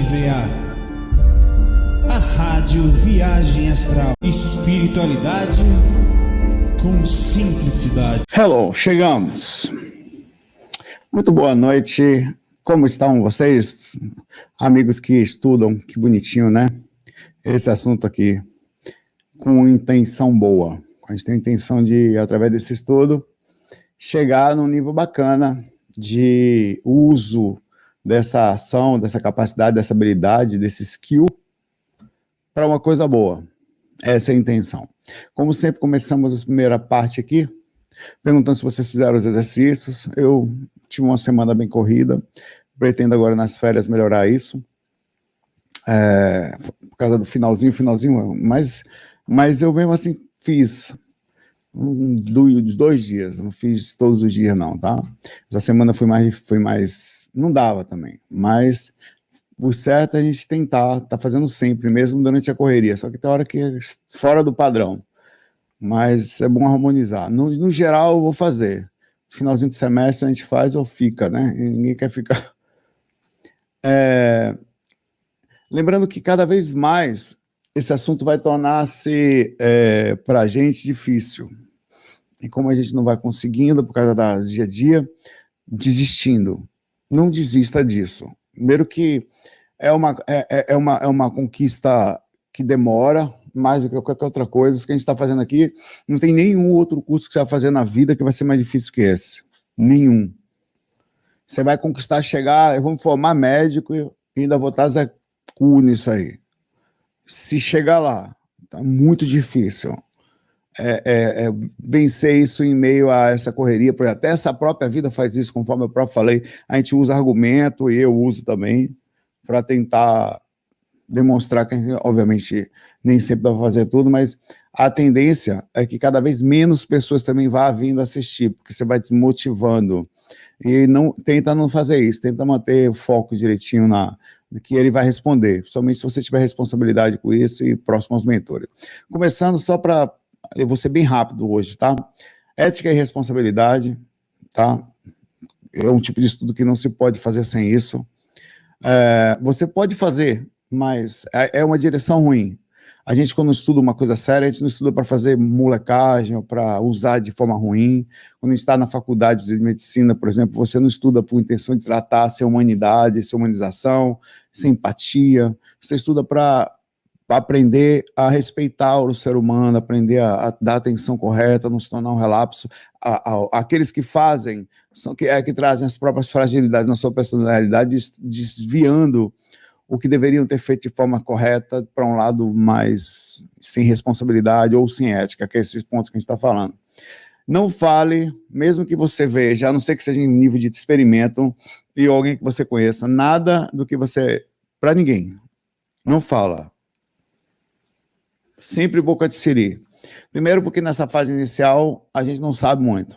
RVA, a Rádio Viagem Astral. Espiritualidade com simplicidade. Hello, chegamos. Muito boa noite. Como estão vocês, amigos que estudam? Que bonitinho, né? Esse assunto aqui, com intenção boa. A gente tem a intenção de, através desse estudo, chegar num nível bacana de uso dessa ação, dessa capacidade, dessa habilidade, desse skill para uma coisa boa. Essa é a intenção. Como sempre, começamos a primeira parte aqui, perguntando se vocês fizeram os exercícios. Eu tive uma semana bem corrida, pretendo agora nas férias melhorar isso, por causa do finalzinho, mas eu mesmo assim fiz dos 2 dias, não fiz todos os dias não, tá? Essa semana foi mais, não dava também, mas o certo é a gente tentar, tá fazendo sempre, mesmo durante a correria, só que tem hora que é fora do padrão, mas é bom harmonizar. No geral eu vou fazer, finalzinho do semestre a gente faz ou fica, né? E ninguém quer ficar. Lembrando que cada vez mais esse assunto vai tornar-se para a gente difícil. E como a gente não vai conseguindo por causa do dia a dia, desistindo. Não desista disso. Primeiro que é uma conquista que demora mais do que qualquer outra coisa. O que a gente está fazendo aqui, não tem nenhum outro curso que você vai fazer na vida que vai ser mais difícil que esse. Nenhum. Você vai conquistar, chegar, eu vou me formar médico e ainda vou estar Zé Cu nisso aí. Se chegar lá, tá muito difícil vencer isso em meio a essa correria, porque até essa própria vida faz isso, conforme eu próprio falei, a gente usa argumento, e eu uso também, para tentar demonstrar que, obviamente, nem sempre dá para fazer tudo, mas a tendência é que cada vez menos pessoas também vá vindo assistir, porque você vai desmotivando, e tenta não fazer isso, tenta manter o foco direitinho que ele vai responder, somente se você tiver responsabilidade com isso e próximo aos mentores. Começando só para, eu vou ser bem rápido hoje, tá? Ética e responsabilidade, tá? É um tipo de estudo que não se pode fazer sem isso. Você pode fazer, mas é uma direção ruim. A gente, quando estuda uma coisa séria, a gente não estuda para fazer molecagem ou para usar de forma ruim. Quando a gente está na faculdade de medicina, por exemplo, você não estuda por intenção de tratar a sua humanidade, sua humanização, sua empatia. Você estuda para aprender a respeitar o ser humano, aprender a dar atenção correta, não se tornar um relapso. Aqueles que fazem, que trazem as próprias fragilidades na sua personalidade, desviando o que deveriam ter feito de forma correta para um lado mais sem responsabilidade ou sem ética, que é esses pontos que a gente está falando. Não fale, mesmo que você veja, a não ser que seja em nível de experimento, e alguém que você conheça, nada do que você... para ninguém. Não fala. Sempre boca de siri. Primeiro porque nessa fase inicial a gente não sabe muito.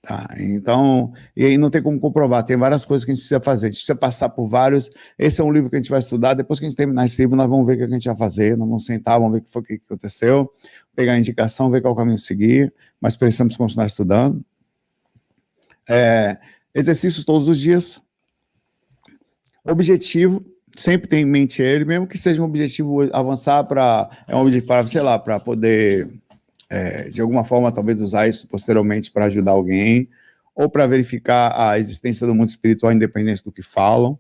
Tá, então, e aí não tem como comprovar, tem várias coisas que a gente precisa fazer, a gente precisa passar por vários. Esse é um livro que a gente vai estudar, depois que a gente terminar esse livro, nós vamos ver o que a gente vai fazer, nós vamos sentar, vamos ver o que aconteceu, pegar a indicação, ver qual caminho seguir, mas precisamos continuar estudando. Exercícios todos os dias. Objetivo, sempre tem em mente ele, mesmo que seja um objetivo avançar para, um objetivo para, sei lá, para poder... de alguma forma, talvez usar isso posteriormente para ajudar alguém, ou para verificar a existência do mundo espiritual independente do que falam,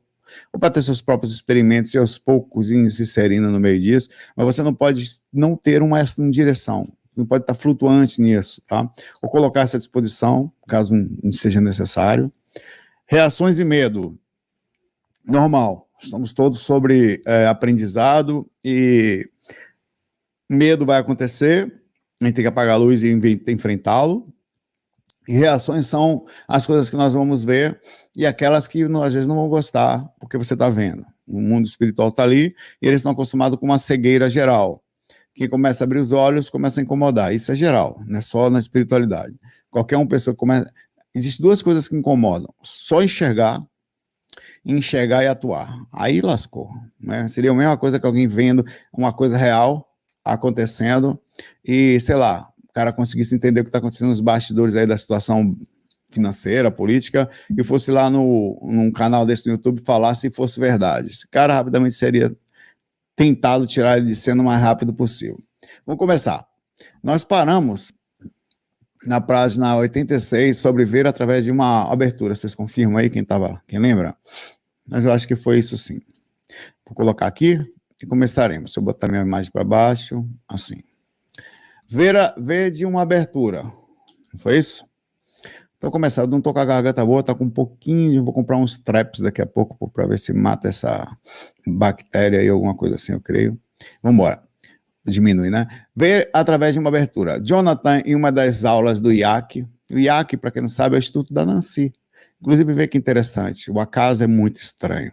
ou para ter seus próprios experimentos e aos poucos se inserindo no meio disso, mas você não pode não ter uma direção, não pode estar flutuante nisso, tá? Ou colocar essa à disposição, caso não seja necessário. Reações e medo. Normal, estamos todos sobre aprendizado e medo vai acontecer, a gente tem que apagar a luz e enfrentá-lo. E reações são as coisas que nós vamos ver e aquelas que às vezes não vão gostar, porque você está vendo. O mundo espiritual está ali e eles estão acostumados com uma cegueira geral. Quem começa a abrir os olhos começa a incomodar. Isso é geral, não é só na espiritualidade. Qualquer uma pessoa que começa... Existem 2 coisas que incomodam. Só enxergar e atuar. Aí lascou, né? Seria a mesma coisa que alguém vendo uma coisa real acontecendo e, sei lá, o cara conseguisse entender o que está acontecendo nos bastidores aí da situação financeira, política, e fosse lá num canal desse no YouTube falar se fosse verdade. Esse cara rapidamente seria tentado tirar ele de cena o mais rápido possível. Vamos começar. Nós paramos na página 86 sobre ver através de uma abertura. Vocês confirmam aí quem lembra? Mas eu acho que foi isso sim. Vou colocar aqui e começaremos. Deixa eu botar minha imagem para baixo, assim. Ver de uma abertura. Não foi isso? Então, começar. Eu não tô com a garganta boa, tá com um pouquinho. Vou comprar uns traps daqui a pouco para ver se mata essa bactéria aí, alguma coisa assim, eu creio. Vamos embora. Diminui, né? Ver através de uma abertura. Jonathan, em uma das aulas do IAC. O IAC, para quem não sabe, é o Instituto da Nancy. Inclusive, vê que interessante. O acaso é muito estranho.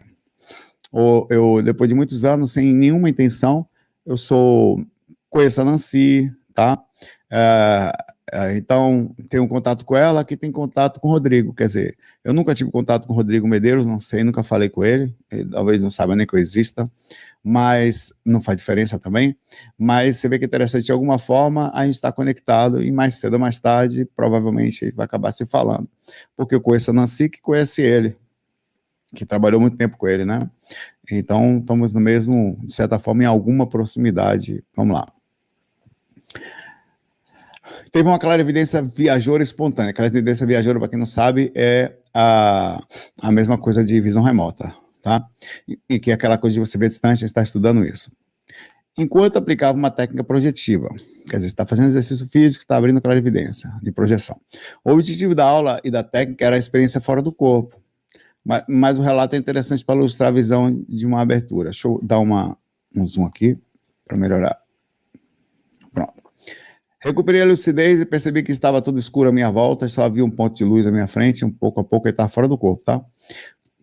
Eu, depois de muitos anos, sem nenhuma intenção, conheço a Nancy, tá? Então, tenho um contato com ela, que tem contato com o Rodrigo, quer dizer, eu nunca tive contato com o Rodrigo Medeiros, não sei, nunca falei com ele talvez não saiba nem que eu exista, mas não faz diferença também, mas você vê que é interessante, de alguma forma, a gente está conectado, e mais cedo ou mais tarde, provavelmente, vai acabar se falando, porque eu conheço a Nancy, que conhece ele, que trabalhou muito tempo com ele, né? Então, estamos no mesmo, de certa forma, em alguma proximidade. Vamos lá. Teve uma clarividência viajoura espontânea. Clarividência viajoura, para quem não sabe, é a mesma coisa de visão remota, tá? E que é aquela coisa de você ver distante, está estudando isso. Enquanto aplicava uma técnica projetiva, quer dizer, você está fazendo exercício físico, está abrindo clarividência de projeção. O objetivo da aula e da técnica era a experiência fora do corpo. Mas o relato é interessante para ilustrar a visão de uma abertura. Deixa eu dar um zoom aqui para melhorar. Pronto. Recuperei a lucidez e percebi que estava tudo escuro à minha volta, só havia um ponto de luz à minha frente, pouco a pouco ele estava fora do corpo, tá?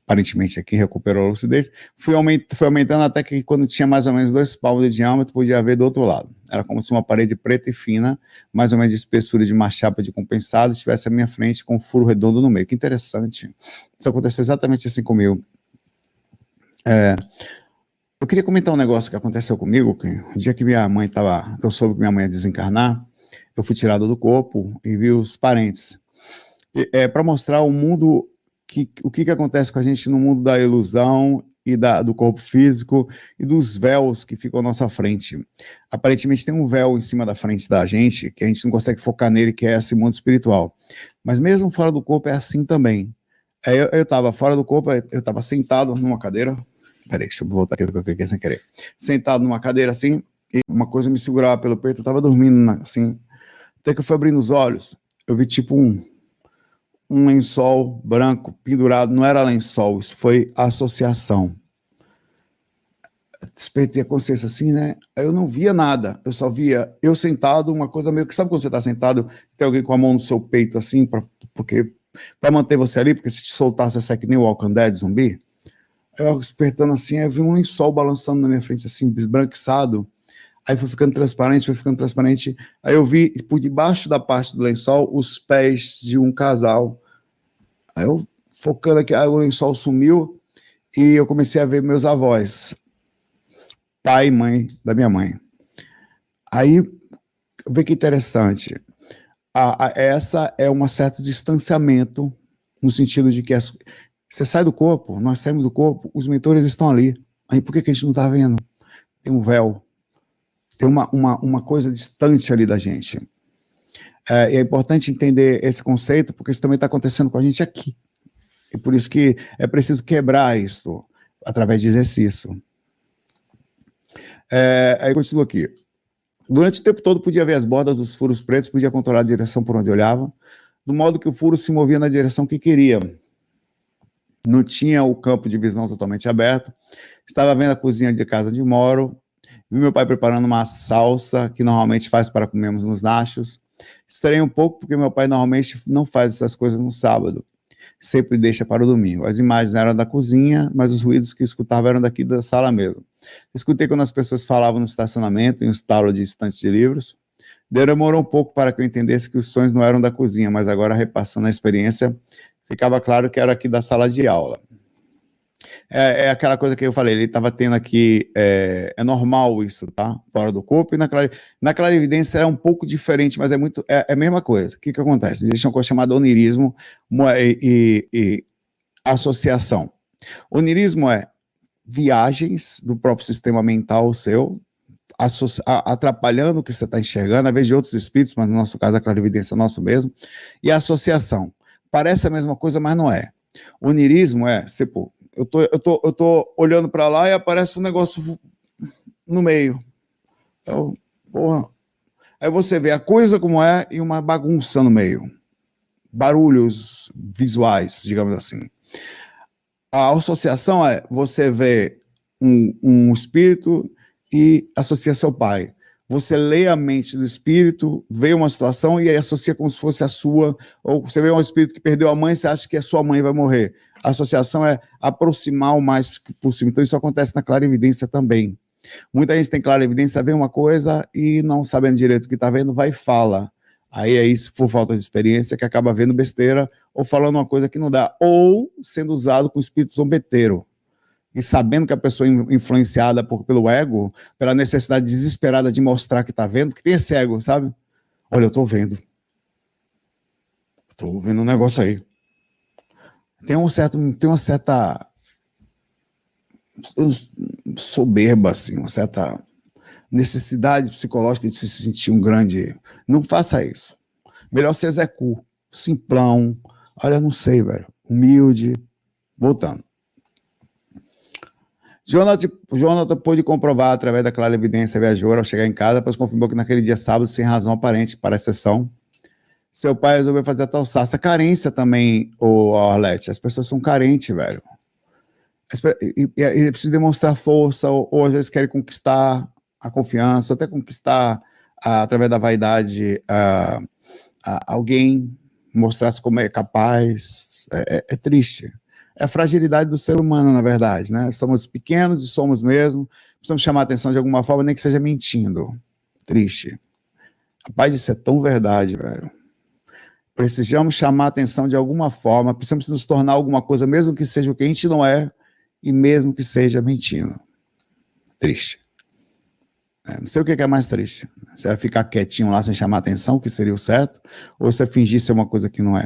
Aparentemente aqui recuperou a lucidez. Fui aumentando até que quando tinha mais ou menos 2 palmos de diâmetro, podia ver do outro lado. Era como se uma parede preta e fina, mais ou menos de espessura de uma chapa de compensado, estivesse à minha frente com um furo redondo no meio. Que interessante. Isso aconteceu exatamente assim comigo. Eu queria comentar um negócio que aconteceu comigo, que o dia que eu soube que minha mãe ia desencarnar, eu fui tirado do corpo e vi os parentes. Para mostrar o mundo, o que acontece com a gente no mundo da ilusão e do corpo físico e dos véus que ficam à nossa frente. Aparentemente tem um véu em cima da frente da gente, que a gente não consegue focar nele, que é esse mundo espiritual. Mas mesmo fora do corpo é assim também. Eu estava fora do corpo, eu estava sentado numa cadeira. Peraí, deixa eu voltar aqui, porque eu cliquei sem querer. Sentado numa cadeira assim, e uma coisa me segurava pelo peito, eu estava dormindo assim. Até que eu fui abrindo os olhos, eu vi tipo um lençol branco pendurado, não era lençol, isso foi associação. Despertei a consciência assim, né? Eu não via nada, eu só via eu sentado, uma coisa meio que, sabe quando você está sentado, tem alguém com a mão no seu peito assim, para manter você ali, porque se te soltasse essa que nem o Walking Dead zumbi. Eu despertando assim, eu vi um lençol balançando na minha frente, assim, esbranquiçado. Aí foi ficando transparente. Aí eu vi, por debaixo da parte do lençol, os pés de um casal. Aí eu, focando aqui, aí o lençol sumiu e eu comecei a ver meus avós, pai e mãe da minha mãe. Aí, vê que interessante. Essa é um certo distanciamento, no sentido de que você sai do corpo, nós saímos do corpo, os mentores estão ali. Aí por que a gente não está vendo? Tem um véu. Tem uma coisa distante ali da gente. E é importante entender esse conceito, porque isso também está acontecendo com a gente aqui. E por isso que é preciso quebrar isso através de exercício. Aí continua aqui. Durante o tempo todo podia ver as bordas dos furos pretos, podia controlar a direção por onde olhava, do modo que o furo se movia na direção que queria. Não tinha o campo de visão totalmente aberto. Estava vendo a cozinha de casa onde moro. Vi meu pai preparando uma salsa que normalmente faz para comermos nos nachos. Estranhei um pouco porque meu pai normalmente não faz essas coisas no sábado. Sempre deixa para o domingo. As imagens eram da cozinha, mas os ruídos que escutava eram daqui da sala mesmo. Escutei quando as pessoas falavam no estacionamento, em um estalo de estantes de livros. Demorou um pouco para que eu entendesse que os sons não eram da cozinha, mas agora, repassando a experiência, ficava claro que era aqui da sala de aula. É aquela coisa que eu falei, ele estava tendo aqui, é normal isso, tá? Fora do corpo, e na clarividência é um pouco diferente, mas é a mesma coisa. O que acontece? Existe uma coisa chamada onirismo e associação. Onirismo é viagens do próprio sistema mental seu, atrapalhando o que você está enxergando, às vezes de outros espíritos, mas no nosso caso a clarividência é nosso mesmo, e a associação. Parece a mesma coisa, mas não é. Onirismo é, tipo, eu tô olhando para lá e aparece um negócio no meio. Então, porra. Aí você vê a coisa como é e uma bagunça no meio. Barulhos visuais, digamos assim. A associação é você vê um espírito e associa seu pai. Você lê a mente do espírito, vê uma situação e aí associa como se fosse a sua, ou você vê um espírito que perdeu a mãe, você acha que a sua mãe vai morrer. A associação é aproximar o mais possível. Então isso acontece na clarividência também. Muita gente tem clarividência, vê uma coisa e não sabendo direito o que está vendo, vai e fala. Aí é isso, por falta de experiência, que acaba vendo besteira ou falando uma coisa que não dá. Ou sendo usado com espírito zombeteiro. E sabendo que a pessoa é influenciada pelo ego, pela necessidade desesperada de mostrar que está vendo, porque tem esse ego, sabe? Olha, eu estou vendo. Estou vendo um negócio aí. Tem uma certa soberba, assim, uma certa necessidade psicológica de se sentir um grande... Não faça isso. Melhor ser Zé Cu, simplão. Olha, não sei, velho. Humilde. Voltando. Jonathan pôde comprovar através da clarividência viajora ao chegar em casa, pois confirmou que naquele dia sábado, sem razão aparente para a exceção, seu pai resolveu fazer a tal sarça. Carência também, Arlete. As pessoas são carentes, velho. E precisa demonstrar força, ou às vezes querem conquistar a confiança, até conquistar através da vaidade alguém, mostrar-se como é capaz. É triste. É a fragilidade do ser humano, na verdade, né? Somos pequenos e somos mesmo, precisamos chamar a atenção de alguma forma, nem que seja mentindo. Triste. Rapaz, isso é tão verdade, velho. Precisamos chamar a atenção de alguma forma, precisamos nos tornar alguma coisa, mesmo que seja o que a gente não é, e mesmo que seja mentindo. Triste. Não sei o que é mais triste. Você vai ficar quietinho lá sem chamar atenção, que seria o certo, ou você fingir ser uma coisa que não é.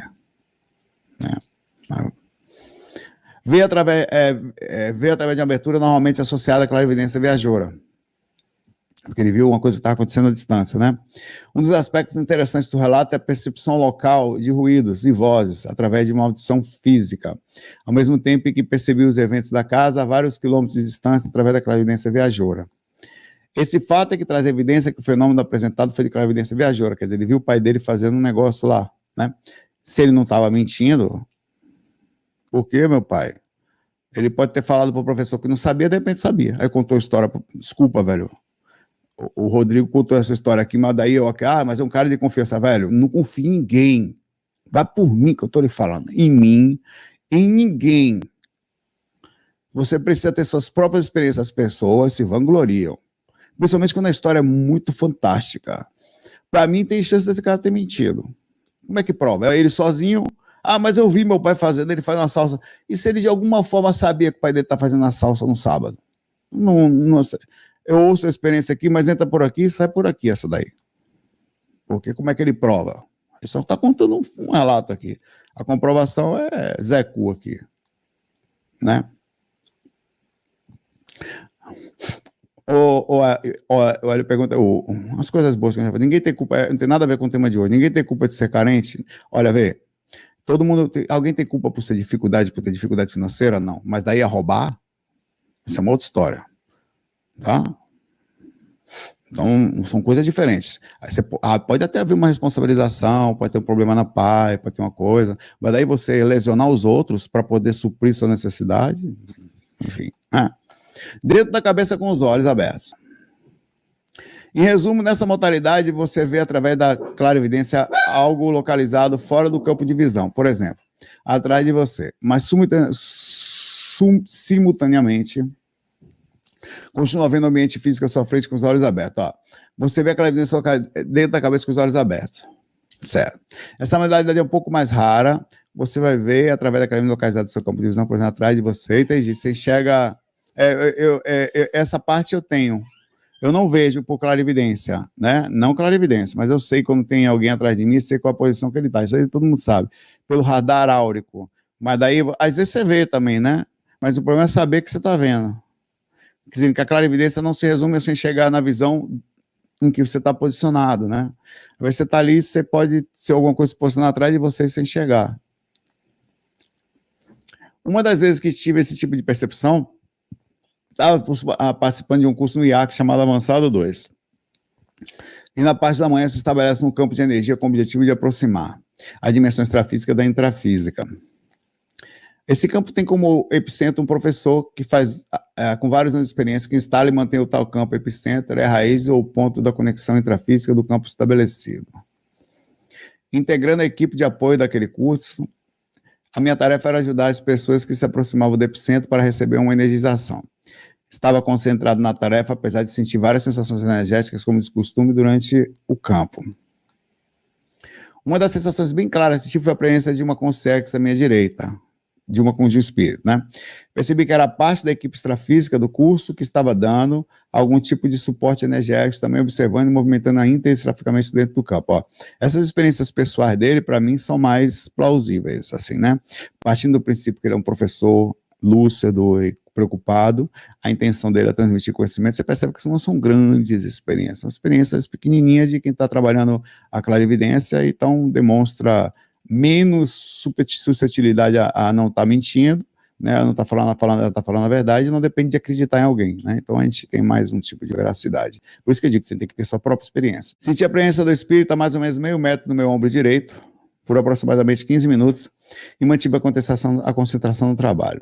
Ver através de uma abertura normalmente associada à clarividência viajora. Porque ele viu uma coisa que estava acontecendo à distância, né? Um dos aspectos interessantes do relato é a percepção local de ruídos e vozes, através de uma audição física, ao mesmo tempo em que percebeu os eventos da casa a vários quilômetros de distância, através da clarividência viajora. Esse fato é que traz evidência que o fenômeno apresentado foi de clarividência viajora, quer dizer, ele viu o pai dele fazendo um negócio lá, né? Se ele não estava mentindo, por quê, meu pai? Ele pode ter falado para o professor que não sabia, de repente sabia. Aí contou a história, desculpa, velho. O Rodrigo contou essa história aqui, mas daí mas é um cara de confiança, velho. Não confio em ninguém. Vai por mim que eu estou lhe falando. Em mim, em ninguém. Você precisa ter suas próprias experiências. As pessoas se vangloriam. Principalmente quando a história é muito fantástica. Para mim, tem chance desse cara ter mentido. Como é que prova? É ele sozinho? Mas eu vi meu pai fazendo, ele faz uma salsa. E se ele de alguma forma sabia que o pai dele está fazendo a salsa no sábado? Não sei. Eu ouço a experiência aqui, mas entra por aqui e sai por aqui essa daí. Porque como é que ele prova? Ele só está contando um relato aqui. A comprovação é Zé Cu aqui. Né? Ele pergunta, as coisas boas que a gente fala, ninguém tem culpa, não tem nada a ver com o tema de hoje, ninguém tem culpa de ser carente. Olha, vê, alguém tem culpa por ter dificuldade financeira? Não. Mas daí a roubar, isso é uma outra história. Tá? Então, são coisas diferentes. Aí pode até haver uma responsabilização, pode ter um problema na pai, pode ter uma coisa, mas daí você lesionar os outros para poder suprir sua necessidade, enfim. Dentro da cabeça com os olhos abertos. Em resumo, nessa modalidade, você vê através da clarividência algo localizado fora do campo de visão. Por exemplo, atrás de você. Mas simultaneamente, continua vendo o ambiente físico à sua frente com os olhos abertos. Você vê a clarividência dentro da cabeça com os olhos abertos. Certo. Essa modalidade é um pouco mais rara, você vai ver através da clarividência localizada do seu campo de visão, por exemplo, atrás de você, entendi, você enxerga, essa parte eu tenho. Eu não vejo por clarividência, né? Não clarividência, mas eu sei quando tem alguém atrás de mim, sei qual a posição que ele está. Isso aí todo mundo sabe. Pelo radar áurico. Mas daí, às vezes você vê também, né? Mas o problema é saber que você está vendo. Quer dizer, que a clarividência não se resume a você enxergar na visão em que você está posicionado, né? Às vezes você está ali, você pode ser alguma coisa se posicionando atrás de você sem enxergar. Uma das vezes que tive esse tipo de percepção, estava participando de um curso no IAC chamado Avançado 2. E na parte da manhã se estabelece um campo de energia com o objetivo de aproximar a dimensão extrafísica da intrafísica. Esse campo tem como epicentro um professor que faz, com vários anos de experiência, que instala e mantém o tal campo epicentro, é a raiz ou ponto da conexão intrafísica do campo estabelecido. Integrando a equipe de apoio daquele curso, a minha tarefa era ajudar as pessoas que se aproximavam do epicentro para receber uma energização. Estava concentrado na tarefa, apesar de sentir várias sensações energéticas, como de costume, durante o campo. Uma das sensações bem claras que tive foi a presença de uma consciência à minha direita, de um espírito, né? Percebi que era parte da equipe extrafísica do curso que estava dando algum tipo de suporte energético, também observando e movimentando ainda extraficamente dentro do campo. Ó. Essas experiências pessoais dele, para mim, são mais plausíveis, assim, né? Partindo do princípio que ele é um professor lúcido e preocupado, a intenção dele é transmitir conhecimento, você percebe que não são grandes experiências, são experiências pequenininhas de quem está trabalhando a clarividência, então demonstra menos suscetilidade a não estar mentindo, né? Ela não está falando, ela está falando a verdade, não depende de acreditar em alguém, né? Então a gente tem mais um tipo de veracidade. Por isso que eu digo que você tem que ter sua própria experiência. Senti a presença do espírito a mais ou menos meio metro no meu ombro direito, por aproximadamente 15 minutos, e mantive a concentração no trabalho.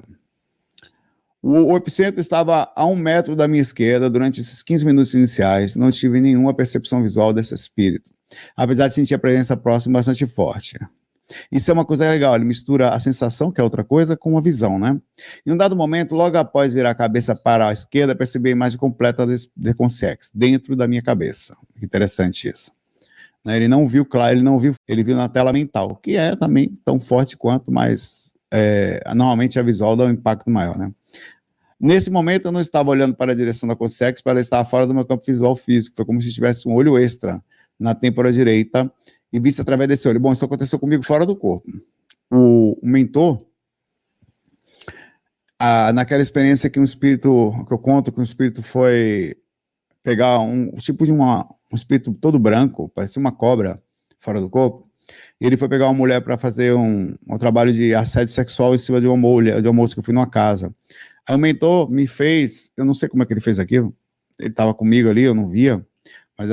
O epicentro estava a 1 metro da minha esquerda durante esses 15 minutos iniciais, não tive nenhuma percepção visual desse espírito, apesar de sentir a presença próxima bastante forte. Isso é uma coisa legal, ele mistura a sensação, que é outra coisa, com a visão, né? Em um dado momento, logo após virar a cabeça para a esquerda, percebi a imagem completa de Consex, dentro da minha cabeça. Interessante isso. Ele não viu claro, ele viu na tela mental, que é também tão forte quanto, mas normalmente a visual dá um impacto maior, né? Nesse momento, eu não estava olhando para a direção da Consex, para ela estar fora do meu campo visual físico, foi como se tivesse um olho extra na têmpora direita, e visto através desse olho. Bom, isso aconteceu comigo fora do corpo. O mentor, naquela experiência que que eu conto, que um espírito foi pegar um tipo de um espírito todo branco, parecia uma cobra fora do corpo, e ele foi pegar uma mulher para fazer um trabalho de assédio sexual em cima de uma moça que eu fui numa casa. Aí o mentor me fez, eu não sei como é que ele fez aquilo, ele estava comigo ali, eu não via, mas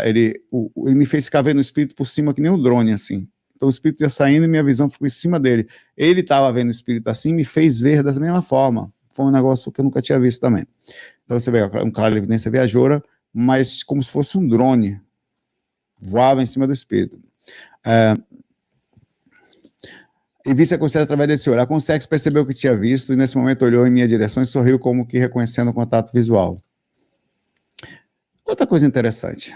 ele me fez ficar vendo o espírito por cima que nem um drone, assim. Então o espírito ia saindo e minha visão ficou em cima dele. Ele estava vendo o espírito assim, me fez ver da mesma forma. Foi um negócio que eu nunca tinha visto também. Então você vê, um clarividência viajoura, mas como se fosse um drone. Voava em cima do espírito. E vi a consciência através desse olho. A consciência percebeu o que tinha visto e nesse momento olhou em minha direção e sorriu como que reconhecendo o contato visual. Outra coisa interessante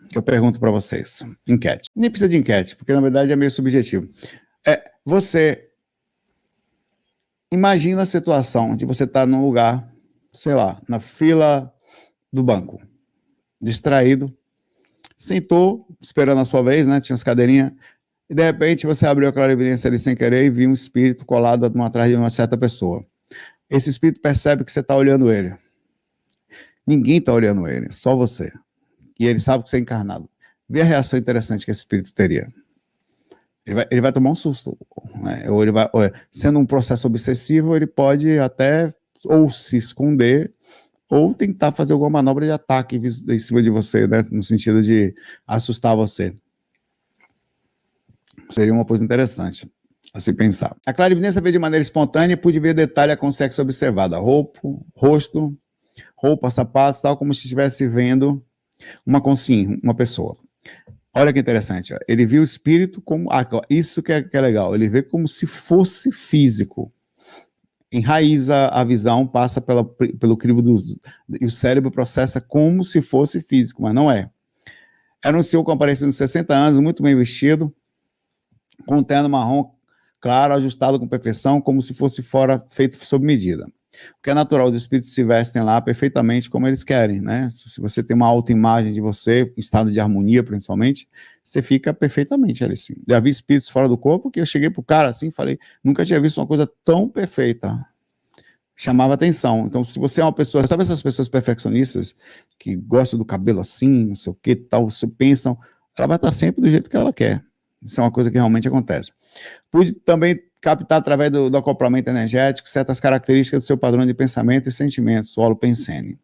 que eu pergunto para vocês, enquete. Nem precisa de enquete, porque na verdade é meio subjetivo. Você imagina a situação de você estar num lugar, sei lá, na fila do banco, distraído, sentou, esperando a sua vez, né? Tinha as cadeirinhas, e de repente você abriu a clarividência ali sem querer e viu um espírito colado atrás de uma certa pessoa. Esse espírito percebe que você está olhando ele. Ninguém está olhando ele, só você. E ele sabe que você é encarnado. Vê a reação interessante que esse espírito teria. Ele vai tomar um susto. Né? Ou sendo um processo obsessivo, ele pode até ou se esconder ou tentar fazer alguma manobra de ataque em cima de você, né? No sentido de assustar você. Seria uma coisa interessante a se pensar. A clarividência veio de maneira espontânea e pude ver detalhe a consciência observada. Rosto, roupa, sapatos, tal como se estivesse vendo uma pessoa. Olha que interessante, ó. Ele viu o espírito como... isso que é legal, ele vê como se fosse físico. Enraiza a visão, passa pelo crivo e o cérebro processa como se fosse físico, mas não é. Era um senhor com aparência de 60 anos, muito bem vestido, com um terno marrom claro, ajustado com perfeição, como se fosse feito sob medida. O que é natural, os espíritos se vestem lá perfeitamente como eles querem, né? Se você tem uma autoimagem de você, em estado de harmonia principalmente, você fica perfeitamente ali, sim. Já vi espíritos fora do corpo que eu cheguei pro cara assim, falei, nunca tinha visto uma coisa tão perfeita. Chamava atenção. Então, se você é uma pessoa, sabe essas pessoas perfeccionistas que gostam do cabelo assim, não sei o que, tal, você pensam, ela vai estar sempre do jeito que ela quer. Isso é uma coisa que realmente acontece. Pude também captar através do acoplamento energético certas características do seu padrão de pensamento e sentimentos, o holopensene.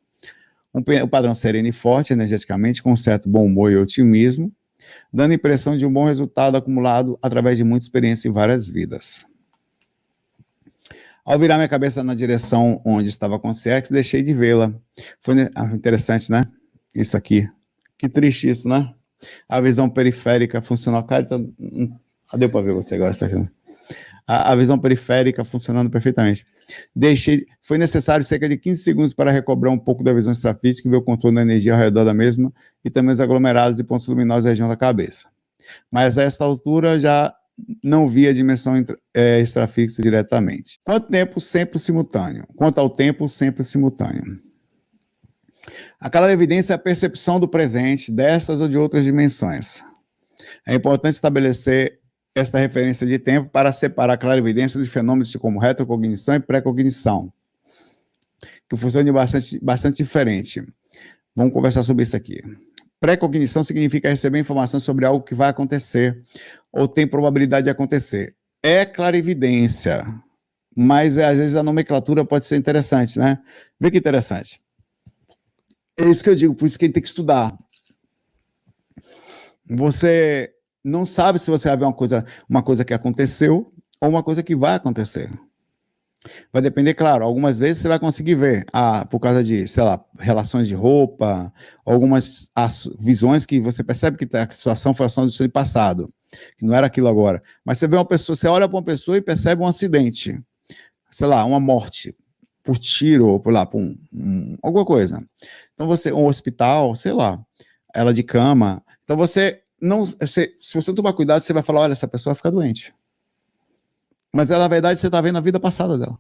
O padrão sereno e forte energeticamente, com um certo bom humor e otimismo, dando a impressão de um bom resultado acumulado através de muita experiência em várias vidas. Ao virar minha cabeça na direção onde estava a consciência, deixei de vê-la. Foi interessante, né? Isso aqui. Que triste isso, né? A visão periférica funcional. Cara, então, deu para ver você agora. Né? A visão periférica funcionando perfeitamente. Foi necessário cerca de 15 segundos para recobrar um pouco da visão extrafísica e ver o contorno da energia ao redor da mesma e também os aglomerados e pontos luminosos da região da cabeça. Mas a esta altura já não via a dimensão extrafixa diretamente. Quanto tempo? Sempre simultâneo. Quanto ao tempo, sempre simultâneo. A clarividência é a percepção do presente, destas ou de outras dimensões. É importante estabelecer esta referência de tempo para separar a clarividência de fenômenos como retrocognição e pré-cognição, que funcionam bastante diferente. Vamos conversar sobre isso aqui. Pré-cognição significa receber informações sobre algo que vai acontecer ou tem probabilidade de acontecer. É clarividência, mas às vezes a nomenclatura pode ser interessante, né? Vê que interessante. É isso que eu digo, por isso que a gente tem que estudar. Você não sabe se você vai ver uma coisa que aconteceu ou uma coisa que vai acontecer. Vai depender, claro, algumas vezes você vai conseguir ver, por causa de, sei lá, relações de roupa, algumas visões que você percebe que a situação foi ação do seu passado, que não era aquilo agora. Mas você vê uma pessoa, você olha para uma pessoa e percebe um acidente, sei lá, uma morte, por tiro, ou por alguma coisa. Então um hospital, sei lá, ela de cama. Então se você não tomar cuidado, você vai falar, olha, essa pessoa vai ficar doente. Mas na verdade você está vendo a vida passada dela.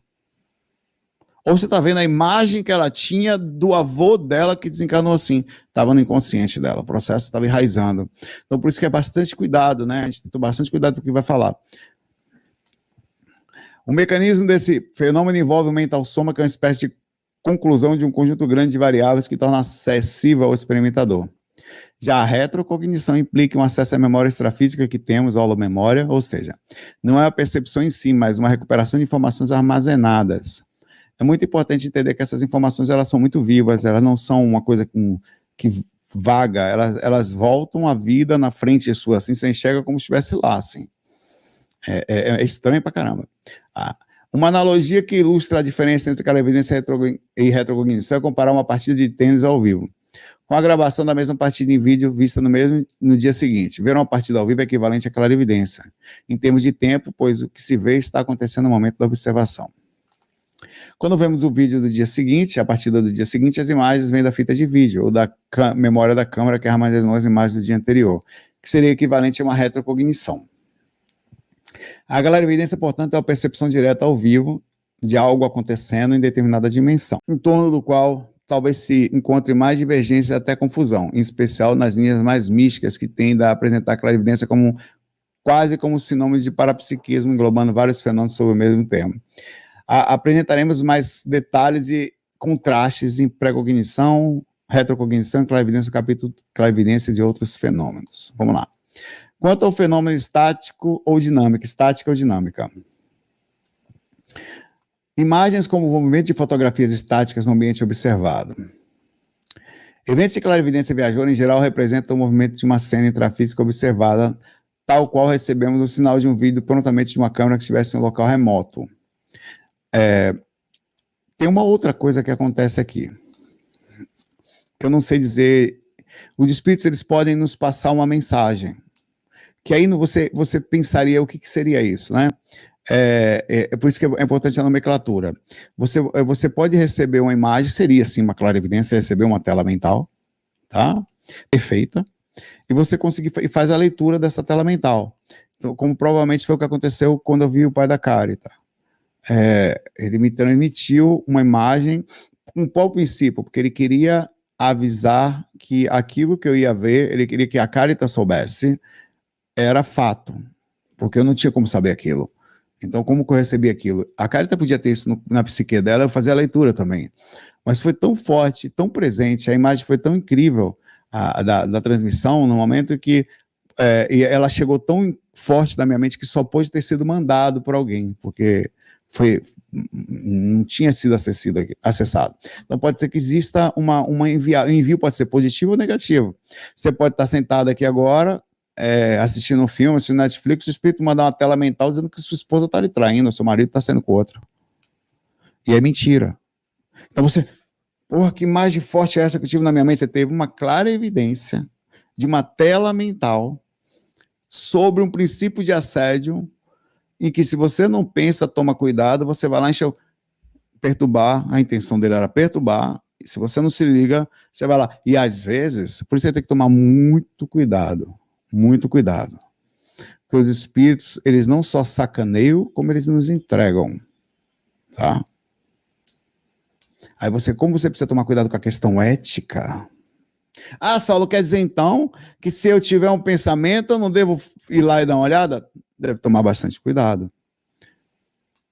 Ou você está vendo a imagem que ela tinha do avô dela que desencarnou assim. Estava no inconsciente dela, o processo estava enraizando. Então por isso que é bastante cuidado, né? A gente tem que ter bastante cuidado com o que vai falar. O mecanismo desse fenômeno envolve o mental soma, que é uma espécie de conclusão de um conjunto grande de variáveis que torna acessível ao experimentador. Já a retrocognição implica um acesso à memória extrafísica que temos, a memória, ou seja, não é a percepção em si, mas uma recuperação de informações armazenadas. É muito importante entender que essas informações elas são muito vivas, elas não são uma coisa que vaga, elas voltam à vida na frente sua, assim, você enxerga como se estivesse lá, assim. É estranho pra caramba. Uma analogia que ilustra a diferença entre clarividência e retrocognição é comparar uma partida de tênis ao vivo com a gravação da mesma partida em vídeo vista no dia seguinte. Ver uma partida ao vivo é equivalente à clarividência, em termos de tempo, pois o que se vê está acontecendo no momento da observação. Quando vemos o vídeo do dia seguinte, a partida do dia seguinte, as imagens vêm da fita de vídeo, ou da memória da câmera que armazenou as imagens do dia anterior, que seria equivalente a uma retrocognição. A clarividência, portanto, é a percepção direta ao vivo de algo acontecendo em determinada dimensão, em torno do qual talvez se encontre mais divergência e até confusão, em especial nas linhas mais místicas que tendem a apresentar a clarividência quase como sinônimo de parapsiquismo, englobando vários fenômenos sob o mesmo termo. Apresentaremos mais detalhes e contrastes em pré-cognição, retrocognição, clarividência, capítulo clarividência de outros fenômenos. Vamos lá. Quanto ao fenômeno estática ou dinâmica. Imagens como o movimento de fotografias estáticas no ambiente observado. Eventos de clarividência viajoura, em geral, representam o movimento de uma cena intrafísica observada, tal qual recebemos o sinal de um vídeo prontamente de uma câmera que estivesse em um local remoto. Tem uma outra coisa que acontece aqui, que eu não sei dizer. Os espíritos eles podem nos passar uma mensagem, que aí você pensaria o que seria isso, né? Por isso que é importante a nomenclatura. Você pode receber uma imagem, seria assim uma clarividência, receber uma tela mental, tá? Perfeita, e você faz a leitura dessa tela mental. como provavelmente foi o que aconteceu quando eu vi o pai da Carita. Ele me transmitiu uma imagem com qual princípio? Porque ele queria avisar que aquilo que eu ia ver, ele queria que a Carita soubesse, era fato, porque eu não tinha como saber aquilo. Então, como que eu recebi aquilo? A Carita podia ter isso na psique dela, eu fazia a leitura também. Mas foi tão forte, tão presente, a imagem foi tão incrível da transmissão, no momento que e ela chegou tão forte na minha mente que só pôde ter sido mandado por alguém, porque não tinha sido acessado. Então pode ser que exista um envio pode ser positivo ou negativo. Você pode estar sentado aqui agora, assistindo um filme, assistindo Netflix, o espírito mandar uma tela mental dizendo que sua esposa está lhe traindo, seu marido está saindo com outro. E é mentira. Então você, porra, que imagem forte é essa que eu tive na minha mente? Você teve uma clara evidência de uma tela mental sobre um princípio de assédio em que, se você não pensa, toma cuidado, você vai lá perturbar, a intenção dele era perturbar, e se você não se liga, você vai lá. E às vezes, por isso você tem que tomar muito cuidado, porque os espíritos, eles não só sacaneiam, como eles nos entregam, tá? Aí como você precisa tomar cuidado com a questão ética. Saulo, quer dizer então que se eu tiver um pensamento, eu não devo ir lá e dar uma olhada? Deve tomar bastante cuidado.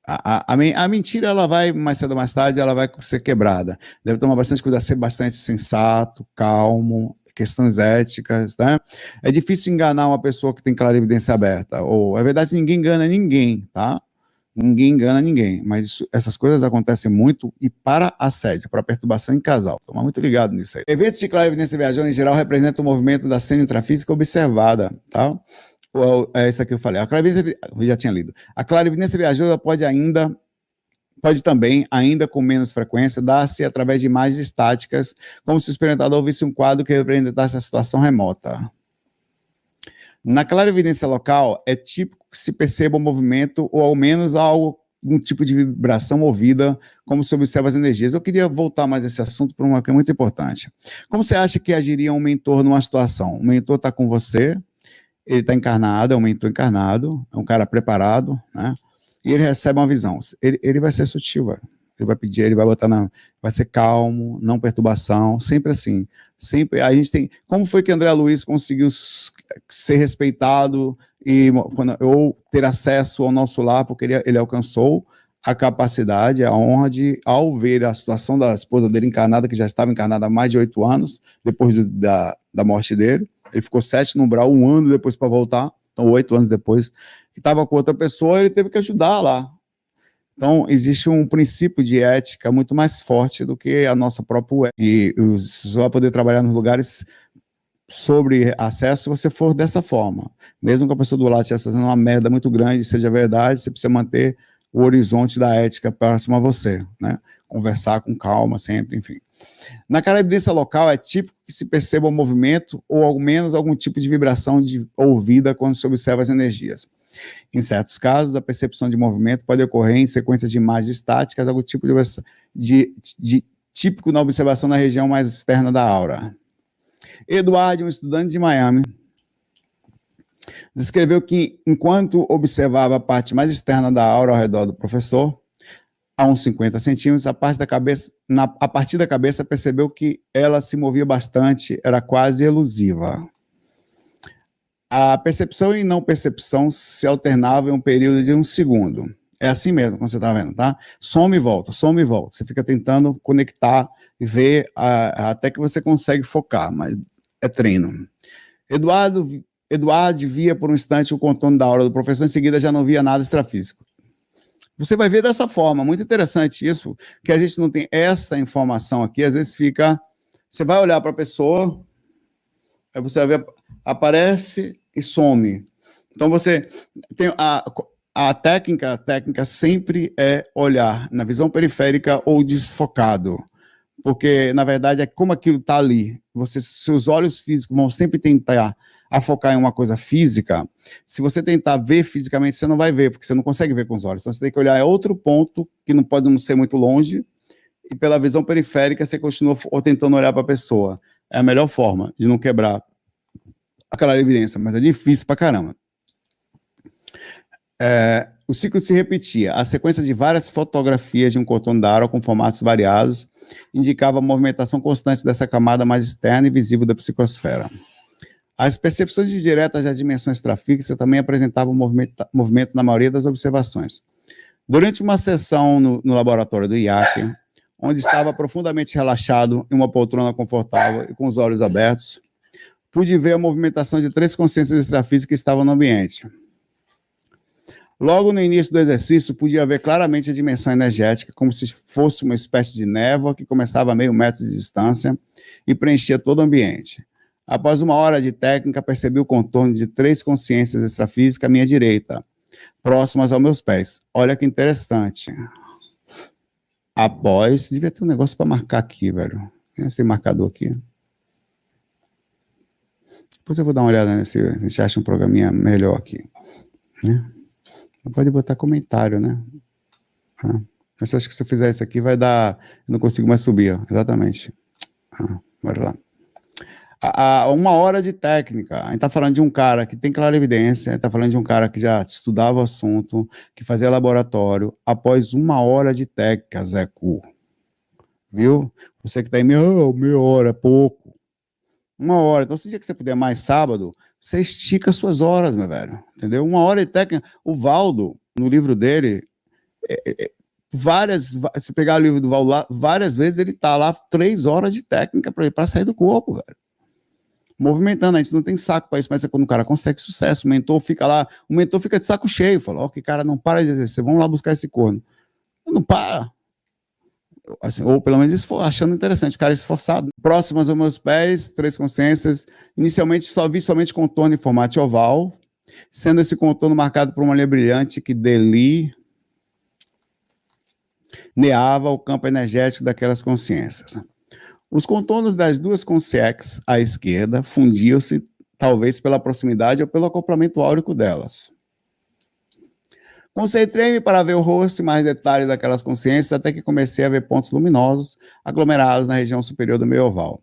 A mentira, ela vai, mais cedo ou mais tarde, ela vai ser quebrada. Deve tomar bastante cuidado, ser bastante sensato, calmo, questões éticas, né? É difícil enganar uma pessoa que tem clarividência aberta. Ou, é verdade, ninguém engana ninguém, tá? Ninguém engana ninguém, mas essas coisas acontecem muito e para assédio, para perturbação em casal. Toma muito ligado nisso aí. Eventos de clarividência viajando, em geral, representam o movimento da cena intrafísica observada, tá? É isso aqui que eu falei. A clarividência, eu já tinha lido. A clarividência viajosa pode também, ainda com menos frequência, dar-se através de imagens estáticas, como se o experimentador visse um quadro que representasse a situação remota. Na clarividência local, é típico que se perceba um movimento ou ao menos algum tipo de vibração ouvida, como se observa as energias. Eu queria voltar mais a esse assunto para uma que é muito importante. Como você acha que agiria um mentor numa situação? O mentor está com você, ele está encarnado, é um mentor encarnado, é um cara preparado, né? E ele recebe uma visão. Ele vai ser sutil, velho. Ele vai pedir, ele vai botar vai ser calmo, não perturbação, sempre assim. Sempre a gente tem. Como foi que André Luiz conseguiu ser respeitado ou ter acesso ao nosso lar, porque ele alcançou a capacidade, a honra de, ao ver a situação da esposa dele encarnada, que já estava encarnada há mais de 8 anos, depois da morte dele, ele ficou 7 no umbral, 1 ano depois para voltar, então 8 anos depois, que estava com outra pessoa, ele teve que ajudar lá. Então, existe um princípio de ética muito mais forte do que a nossa própria ética. E você vai poder trabalhar nos lugares sobre acesso se você for dessa forma. Mesmo que a pessoa do lado esteja fazendo uma merda muito grande, seja verdade, você precisa manter o horizonte da ética próximo a você, né? Conversar com calma sempre, enfim. Na clarividência local, é típico que se perceba um movimento ou ao menos algum tipo de vibração ouvida quando se observa as energias. Em certos casos, a percepção de movimento pode ocorrer em sequências de imagens estáticas, algum tipo de típico na observação na região mais externa da aura. Eduardo, um estudante de Miami, descreveu que, enquanto observava a parte mais externa da aura ao redor do professor, a uns 50 centímetros, a partir da cabeça percebeu que ela se movia bastante, era quase elusiva. A percepção e não percepção se alternavam em um período de 1 segundo. É assim mesmo, como você está vendo, tá? Some e volta, some e volta. Você fica tentando conectar e ver até que você consegue focar, mas é treino. Eduardo via por um instante o contorno da aura do professor, em seguida já não via nada extrafísico. Você vai ver dessa forma, muito interessante isso, que a gente não tem essa informação aqui, às vezes você vai olhar para a pessoa, aí você vai ver, aparece e some. Então você tem a técnica sempre é olhar na visão periférica ou desfocado, porque na verdade é como aquilo está ali. Seus olhos físicos vão sempre tentar focar em uma coisa física. Se você tentar ver fisicamente, você não vai ver, porque você não consegue ver com os olhos. Então você tem que olhar em outro ponto que não pode não ser muito longe, e pela visão periférica você continua tentando olhar para a pessoa. É a melhor forma de não quebrar a clarividência, mas é difícil pra caramba. O ciclo se repetia. A sequência de várias fotografias de um contorno da aura com formatos variados indicava a movimentação constante dessa camada mais externa e visível da psicosfera. As percepções diretas da dimensão extrafixa também apresentavam movimento na maioria das observações. Durante uma sessão no laboratório do IAC, onde estava profundamente relaxado em uma poltrona confortável e com os olhos abertos, pude ver a movimentação de 3 consciências extrafísicas que estavam no ambiente. Logo no início do exercício, podia ver claramente a dimensão energética, como se fosse uma espécie de névoa que começava a meio metro de distância e preenchia todo o ambiente. Após 1 hora de técnica, percebi o contorno de 3 consciências extrafísicas à minha direita, próximas aos meus pés. Olha que interessante. Após, devia ter um negócio para marcar aqui, velho. Tem esse marcador aqui. Depois eu vou dar uma olhada nesse, a gente acha um programinha melhor aqui, né? Pode botar comentário, né? Eu acho que se eu fizer isso aqui vai dar, eu não consigo mais subir, ó. Exatamente. Bora lá. 1 hora de técnica. A gente está falando de um cara que tem clarividência, a gente está falando de um cara que já estudava o assunto, que fazia laboratório, após 1 hora de técnica, Zé Cu. Viu? Você que está aí, meia hora, é pouco. 1 hora. Então, se o dia que você puder mais sábado, você estica suas horas, meu velho. Entendeu? 1 hora de técnica. O Valdo, no livro dele, se pegar o livro do Valdo lá, várias vezes ele tá lá 3 horas de técnica para sair do corpo, velho. Movimentando, a gente não tem saco para isso, mas é quando o cara consegue sucesso, o mentor fica de saco cheio, fala, que cara não para de exercer, vamos lá buscar esse corno. Não para. Assim, ou pelo menos achando interessante, o cara é esforçado. Próximas aos meus pés, 3 consciências, inicialmente só vi somente contorno em formato oval, sendo esse contorno marcado por uma linha brilhante que delineava o campo energético daquelas consciências. Os contornos das 2 consciências à esquerda fundiam-se, talvez pela proximidade ou pelo acoplamento áurico delas. Concentrei-me para ver o rosto e mais detalhes daquelas consciências, até que comecei a ver pontos luminosos aglomerados na região superior do meio oval,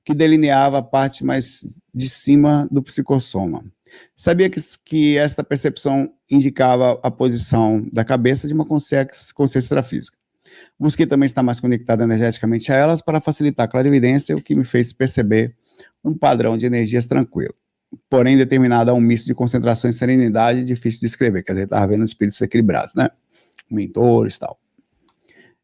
que delineava a parte mais de cima do psicossoma. Sabia que esta percepção indicava a posição da cabeça de uma consciência extrafísica. Busquei também estar mais conectado energeticamente a elas para facilitar a clarividência, o que me fez perceber um padrão de energias tranquilo, porém determinado a um misto de concentração e serenidade difícil de descrever, quer dizer, estava vendo espíritos equilibrados, né? Mentores e tal.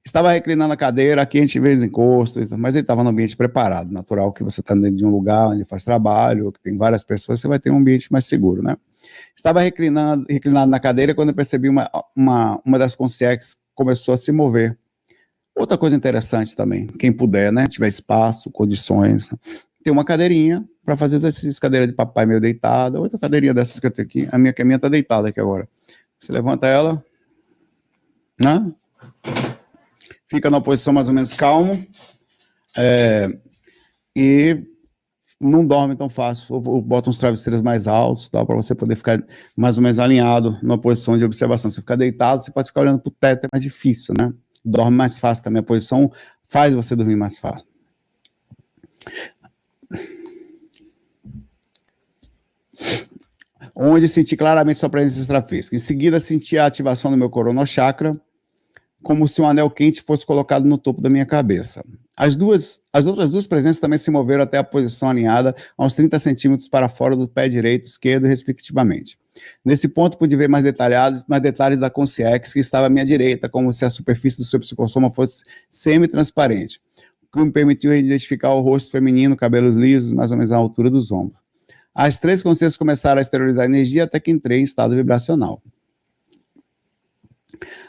Estava reclinando a cadeira, aqui a gente vê os encostos, mas ele estava no ambiente preparado, natural que você está dentro de um lugar onde faz trabalho, que tem várias pessoas, você vai ter um ambiente mais seguro, né? Estava reclinado na cadeira quando eu percebi uma das consciências começou a se mover. Outra coisa interessante também, quem puder, né, tiver espaço, condições, tem uma cadeirinha para fazer exercício, cadeira de papai meio deitada, outra cadeirinha dessas que eu tenho aqui, a minha está deitada aqui agora. Você levanta ela, né? Fica numa posição mais ou menos calmo, e não dorme tão fácil, bota uns travesseiros mais altos, para você poder ficar mais ou menos alinhado numa posição de observação. Se ficar deitado, você pode ficar olhando para o teto, é mais difícil, né? Dorme mais fácil também, a posição faz você dormir mais fácil. Onde senti claramente sua presença extrafísica. Em seguida, senti a ativação do meu coronochakra, como se um anel quente fosse colocado no topo da minha cabeça. As outras 2 presenças também se moveram até a posição alinhada a uns 30 centímetros para fora do pé direito e esquerdo, respectivamente. Nesse ponto, pude ver mais detalhes da consciência que estava à minha direita, como se a superfície do seu psicossoma fosse semi-transparente, o que me permitiu identificar o rosto feminino, cabelos lisos, mais ou menos à altura dos ombros. As 3 consciências começaram a exteriorizar energia até que entrei em estado vibracional.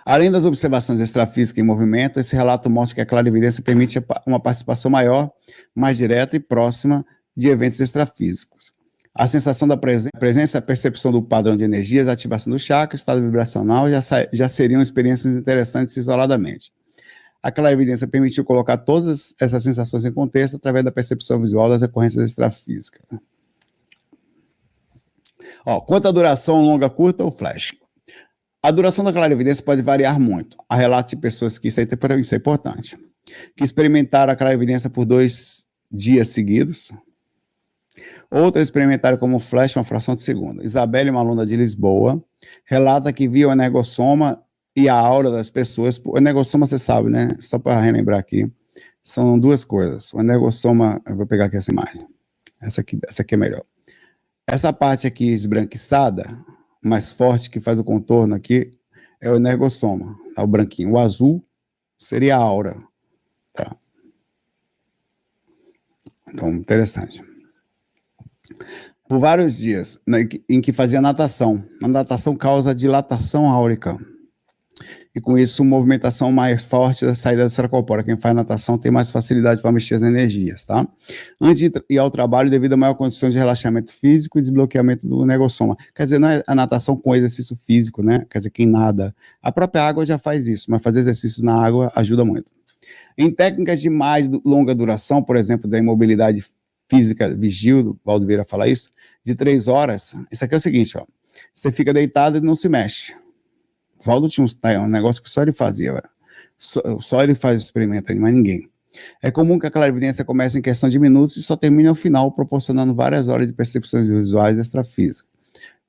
Além das observações extrafísicas em movimento, esse relato mostra que a clarividência permite uma participação maior, mais direta e próxima de eventos extrafísicos. A sensação da presença, a percepção do padrão de energias, a ativação do chakra, estado vibracional já seriam experiências interessantes isoladamente. A clarividência permitiu colocar todas essas sensações em contexto através da percepção visual das ocorrências extrafísicas. Quanto à duração, longa, curta ou flash? A duração da clarividência pode variar muito. Há relatos de pessoas que, isso é importante, que experimentaram a clarividência por 2 dias seguidos, Outras experimentaram como flash uma fração de segundo. Isabelle, uma aluna de Lisboa, relata que viu o energossoma e a aura das pessoas. O energossoma, você sabe, né? Só para relembrar aqui, são duas coisas. O energossoma, eu vou pegar aqui essa imagem. Essa aqui é melhor. Essa parte aqui esbranquiçada, mais forte, que faz o contorno aqui, é o energossoma, tá? O branquinho. O azul seria a aura. Tá? Então, interessante. Por vários dias, em que fazia natação. A natação causa dilatação áurica. E com isso, movimentação mais forte da saída da esfera corpórea. Quem faz natação tem mais facilidade para mexer as energias, tá? Antes de ir ao trabalho, devido a maior condição de relaxamento físico e desbloqueamento do energossoma. Quer dizer, não é a natação com exercício físico, né? Quer dizer, quem nada. A própria água já faz isso, mas fazer exercícios na água ajuda muito. Em técnicas de mais longa duração, por exemplo, da imobilidade física, vigil, o Valdo Vieira fala isso, de 3 horas, isso aqui é o seguinte, ó, você fica deitado e não se mexe. O Valdo tinha um negócio que só ele fazia, velho. Só ele faz experimento aí, mas ninguém. É comum que a clarividência comece em questão de minutos e só termine ao final, proporcionando várias horas de percepções visuais extrafísicas,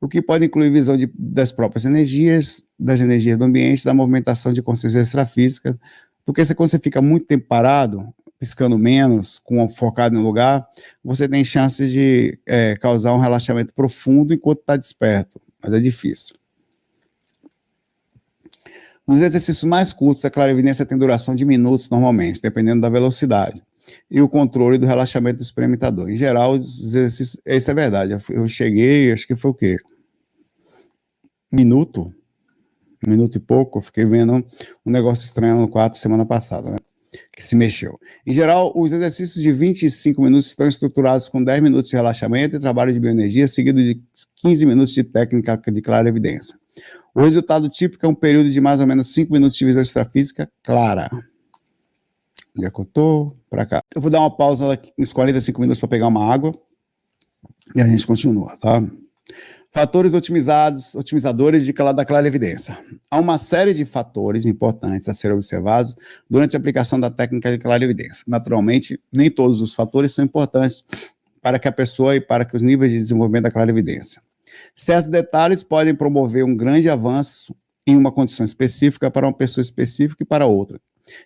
o que pode incluir visão das próprias energias, das energias do ambiente, da movimentação de consciência extrafísica, porque quando você fica muito tempo parado, piscando menos, focado em um lugar, você tem chance de causar um relaxamento profundo enquanto está desperto, mas é difícil. Nos exercícios mais curtos, a clarividência tem duração de minutos normalmente, dependendo da velocidade, e o controle do relaxamento do experimentador. Em geral, os exercícios, isso é verdade, eu cheguei, acho que foi o quê? Um minuto e pouco, eu fiquei vendo um negócio estranho no quarto semana passada, né? Que se mexeu. Em geral, os exercícios de 25 minutos estão estruturados com 10 minutos de relaxamento e trabalho de bioenergia, seguido de 15 minutos de técnica de clarividência. O resultado típico é um período de mais ou menos 5 minutos de visão extrafísica clara. Já que eu tô para cá. Eu vou dar uma pausa aqui, uns 45 minutos para pegar uma água e a gente continua, tá? Fatores otimizadores da clarividência. Há uma série de fatores importantes a serem observados durante a aplicação da técnica de clarividência. Naturalmente, nem todos os fatores são importantes para que a pessoa e para que os níveis de desenvolvimento da clarividência. Certos detalhes podem promover um grande avanço em uma condição específica para uma pessoa específica e para outra,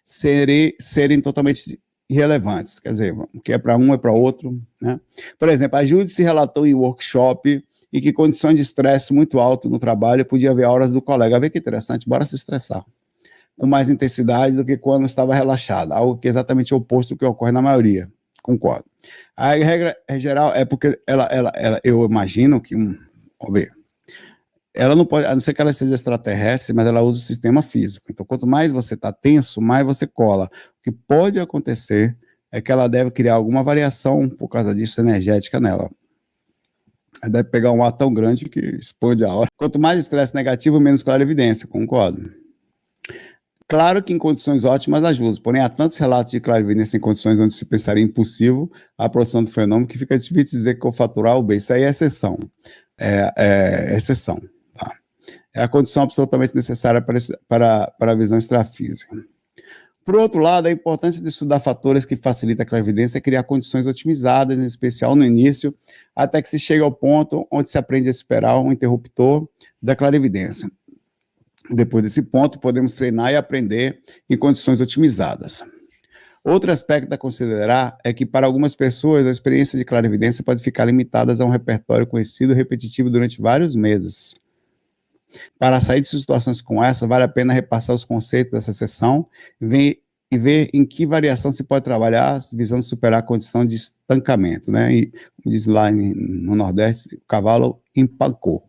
serem totalmente irrelevantes. Quer dizer, o que é para um é para outro, né? Por exemplo, a Júlia se relatou em workshop e que condições de estresse muito alto no trabalho podia ver auras do colega. Vê que interessante, bora se estressar com mais intensidade do que quando estava relaxada, algo que é exatamente o oposto do que ocorre na maioria. Concordo. A regra geral é porque eu imagino que, vamos ver, ela não pode, a não ser que ela seja extraterrestre, mas ela usa o sistema físico. Então, quanto mais você está tenso, mais você cola. O que pode acontecer é que ela deve criar alguma variação por causa disso energética nela. Ela deve pegar um ar tão grande que expande a aura. Quanto mais estresse negativo, menos clarividência, concordo. Claro que em condições ótimas ajuda, porém há tantos relatos de clarividência em condições onde se pensaria impossível a produção do fenômeno que fica difícil dizer que o faturar o bem. Isso aí é exceção. É exceção. Tá? É a condição absolutamente necessária para a visão extrafísica. Por outro lado, a importância de estudar fatores que facilitam a clarividência é criar condições otimizadas, em especial no início, até que se chegue ao ponto onde se aprende a esperar um interruptor da clarividência. Depois desse ponto, podemos treinar e aprender em condições otimizadas. Outro aspecto a considerar é que, para algumas pessoas, a experiência de clarividência pode ficar limitada a um repertório conhecido e repetitivo durante vários meses. Para sair de situações como essa, vale a pena repassar os conceitos dessa sessão e ver em que variação se pode trabalhar, visando superar a condição de estancamento, né? E, como diz lá no Nordeste, o cavalo empancou.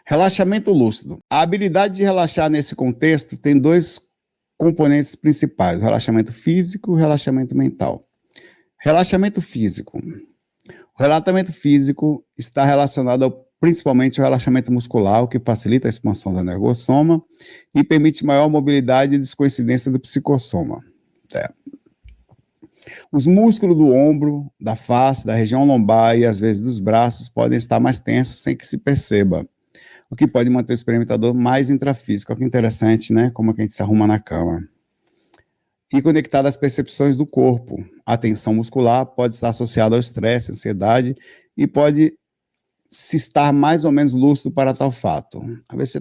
Relaxamento lúcido. A habilidade de relaxar nesse contexto tem 2 componentes principais, o relaxamento físico e o relaxamento mental. Relaxamento físico. O relaxamento físico está relacionado principalmente ao relaxamento muscular, o que facilita a expansão do energossoma e permite maior mobilidade e descoincidência do psicossoma. Os músculos do ombro, da face, da região lombar e às vezes dos braços podem estar mais tensos sem que se perceba, o que pode manter o experimentador mais intrafísico. Olha que interessante, né? Como é que a gente se arruma na cama. e conectada às percepções do corpo. A tensão muscular pode estar associada ao estresse, ansiedade e pode se estar mais ou menos lúcido para tal fato. Às vezes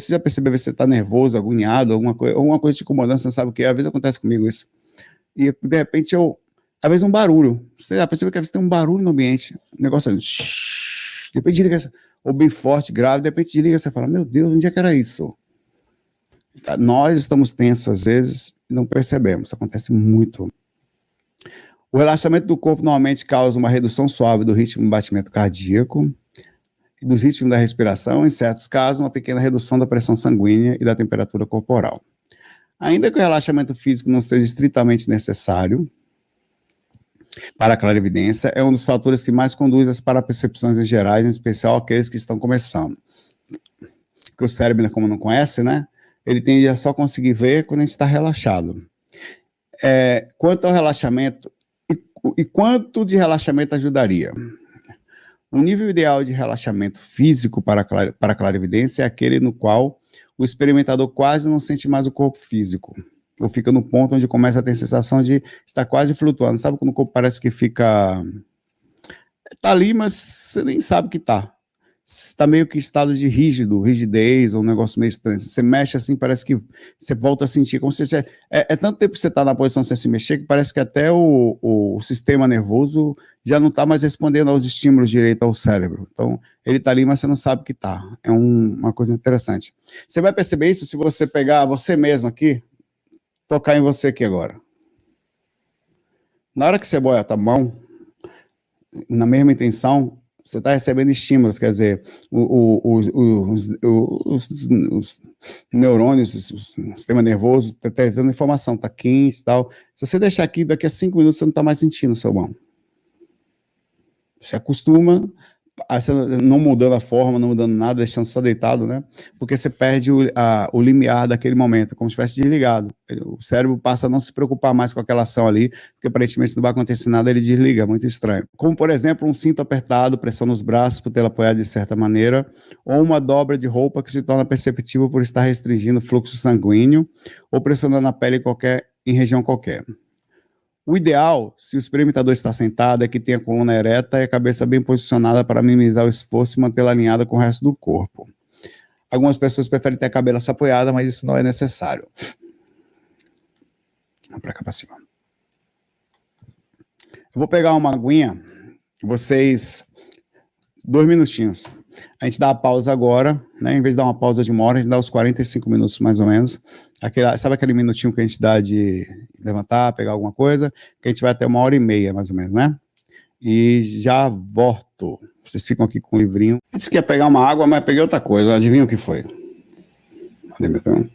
você já percebeu, às vezes você está nervoso, agoniado, alguma coisa te incomodando, você não sabe o que é, às vezes acontece comigo isso. E de repente às vezes um barulho, você já percebeu que às vezes tem um barulho no ambiente, um negócio de repente desliga, ou bem forte, grave, de repente desliga, você fala, meu Deus, onde é que era isso? Nós estamos tensos às vezes e não percebemos, isso acontece muito. O relaxamento do corpo normalmente causa uma redução suave do ritmo do batimento cardíaco e dos ritmos da respiração, em certos casos, uma pequena redução da pressão sanguínea e da temperatura corporal. Ainda que o relaxamento físico não seja estritamente necessário para a clarividência, é um dos fatores que mais conduz para percepções em gerais, em especial aqueles que estão começando. Porque o cérebro, como não conhece, né? Ele tende a só conseguir ver quando a gente está relaxado. Quanto ao relaxamento, e quanto de relaxamento ajudaria? O nível ideal de relaxamento físico para a clarividência é aquele no qual o experimentador quase não sente mais o corpo físico, ou fica no ponto onde começa a ter a sensação de estar quase flutuando. Sabe quando o corpo parece que fica... Está ali, mas você nem sabe que está. Está meio que em estado de rigidez, ou um negócio meio estranho. Você mexe assim, parece que você volta a sentir, como se você... É tanto tempo que você está na posição sem se mexer, que parece que até o sistema nervoso já não está mais respondendo aos estímulos direito ao cérebro. Então, ele está ali, mas você não sabe que está. É uma coisa interessante. Você vai perceber isso se você pegar você mesmo aqui, tocar em você aqui agora. Na hora que você bota a mão, na mesma intenção, você está recebendo estímulos, quer dizer, os neurônios, o sistema nervoso está trazendo informação, está quente e tal. Se você deixar aqui, daqui a 5 minutos você não está mais sentindo o seu mão. Você acostuma, não mudando a forma, não mudando nada, deixando só deitado, né? Porque você perde o limiar daquele momento, como se estivesse desligado. O cérebro passa a não se preocupar mais com aquela ação ali, porque aparentemente não vai acontecer nada, ele desliga, muito estranho. Como, por exemplo, um cinto apertado, pressão nos braços por tê-lo apoiado de certa maneira, ou uma dobra de roupa que se torna perceptível por estar restringindo o fluxo sanguíneo, ou pressionando a pele em região qualquer. O ideal, se o experimentador está sentado, é que tenha a coluna ereta e a cabeça bem posicionada para minimizar o esforço e mantê-la alinhada com o resto do corpo. Algumas pessoas preferem ter a cabeça apoiada, mas isso não é necessário. Vamos para cá para cima. Eu vou pegar uma aguinha, vocês, 2 minutinhos. A gente dá a pausa agora, né? Em vez de dar uma pausa de 1 hora, a gente dá os 45 minutos mais ou menos. Sabe aquele minutinho que a gente dá de levantar, pegar alguma coisa? Que a gente vai até 1h30 mais ou menos, né? E já volto. Vocês ficam aqui com o livrinho. Eu disse que ia pegar uma água, mas peguei outra coisa. Adivinha o que foi? Cadê meu tempo?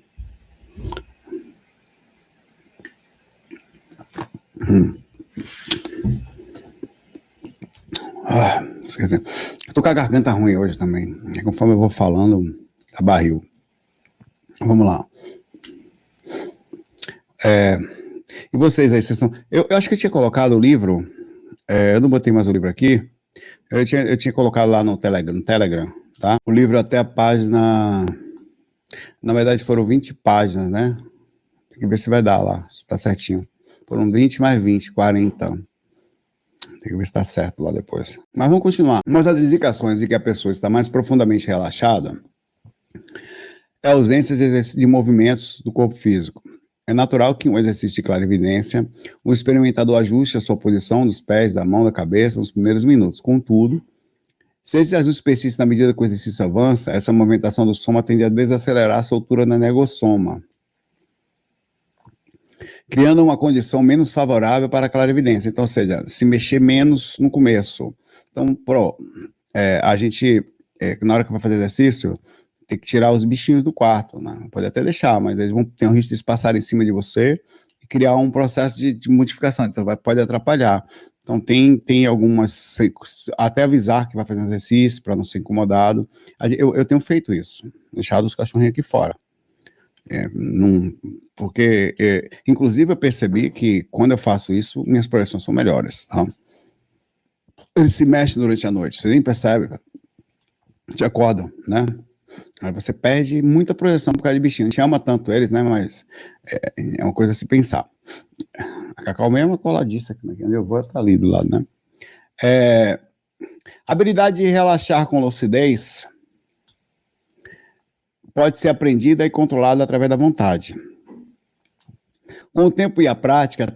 Esqueci. Eu tô com a garganta ruim hoje também. E conforme eu vou falando, tá barril. Vamos lá. E vocês aí, vocês estão... Eu acho que eu tinha colocado o livro, eu não botei mais o livro aqui, eu tinha colocado lá no Telegram, tá? O livro até a página... Na verdade foram 20 páginas, né? Tem que ver se vai dar lá, se tá certinho. Foram 20 mais 20, 40. Tem que ver se está certo lá depois. Mas vamos continuar. Uma das indicações de que a pessoa está mais profundamente relaxada é a ausência de movimentos do corpo físico. É natural que um exercício de clarividência, o experimentador ajuste a sua posição dos pés, da mão, da cabeça nos primeiros minutos. Contudo, se esse ajuste persiste na medida que o exercício avança, essa movimentação do soma tende a desacelerar a soltura na negossoma, criando uma condição menos favorável para a clarividência. Então, ou seja, se mexer menos no começo. Então, a gente, na hora que vai fazer exercício, tem que tirar os bichinhos do quarto, né? Pode até deixar, mas eles vão ter um risco de se passar em cima de você e criar um processo de modificação, então pode atrapalhar. Então, tem algumas, até avisar que vai fazer um exercício para não ser incomodado. Eu tenho feito isso, deixado os cachorrinhos aqui fora. Porque, inclusive, eu percebi que quando eu faço isso, minhas progressões são melhores. Tá? Eles se mexem durante a noite, você nem percebe, te acordam, né? Aí você perde muita projeção por causa de bichinho. A gente ama tanto eles, né? Mas é uma coisa a se pensar. A Cacau mesmo é coladista, onde eu vou, tá ali do lado, né? A habilidade de relaxar com lucidez pode ser aprendida e controlada através da vontade. Com o tempo e a prática,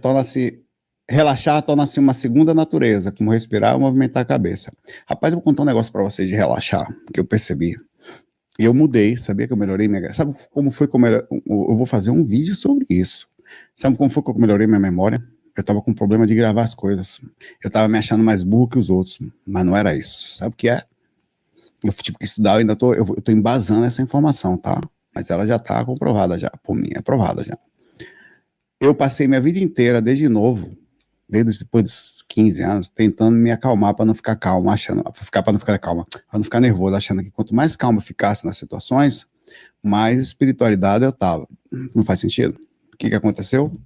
relaxar torna-se uma segunda natureza, como respirar ou movimentar a cabeça. Rapaz, eu vou contar um negócio para vocês de relaxar, que eu percebi. E eu mudei, sabia que eu melhorei minha... Sabe como foi que eu vou fazer um vídeo sobre isso. Sabe como foi que eu melhorei minha memória? Eu estava com problema de gravar as coisas. Eu estava me achando mais burro que os outros, mas não era isso. Sabe o que é? Eu tive que estudar, eu tô embasando essa informação, tá? Mas ela já tá comprovada já, por mim, é provada já. Eu passei minha vida inteira, desde novo, desde depois dos 15 anos, tentando me acalmar para não ficar calmo, para não ficar nervoso, achando que quanto mais calmo eu ficasse nas situações, mais espiritualidade eu tava. Não faz sentido? O que aconteceu?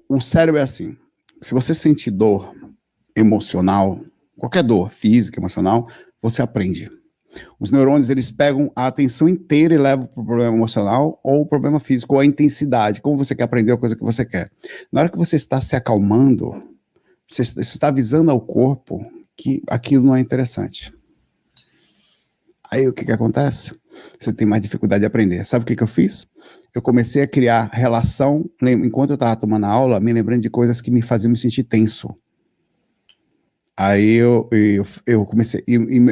O cérebro é assim, se você sentir dor emocional, qualquer dor, física, emocional, você aprende. Os neurônios, eles pegam a atenção inteira e levam para o problema emocional ou o problema físico, ou a intensidade, como você quer aprender a coisa que você quer. Na hora que você está se acalmando, você está avisando ao corpo que aquilo não é interessante. Aí o que acontece? Você tem mais dificuldade de aprender. Sabe o que eu fiz? Eu comecei a criar relação, enquanto eu estava tomando aula, me lembrando de coisas que me faziam me sentir tenso. Aí eu comecei,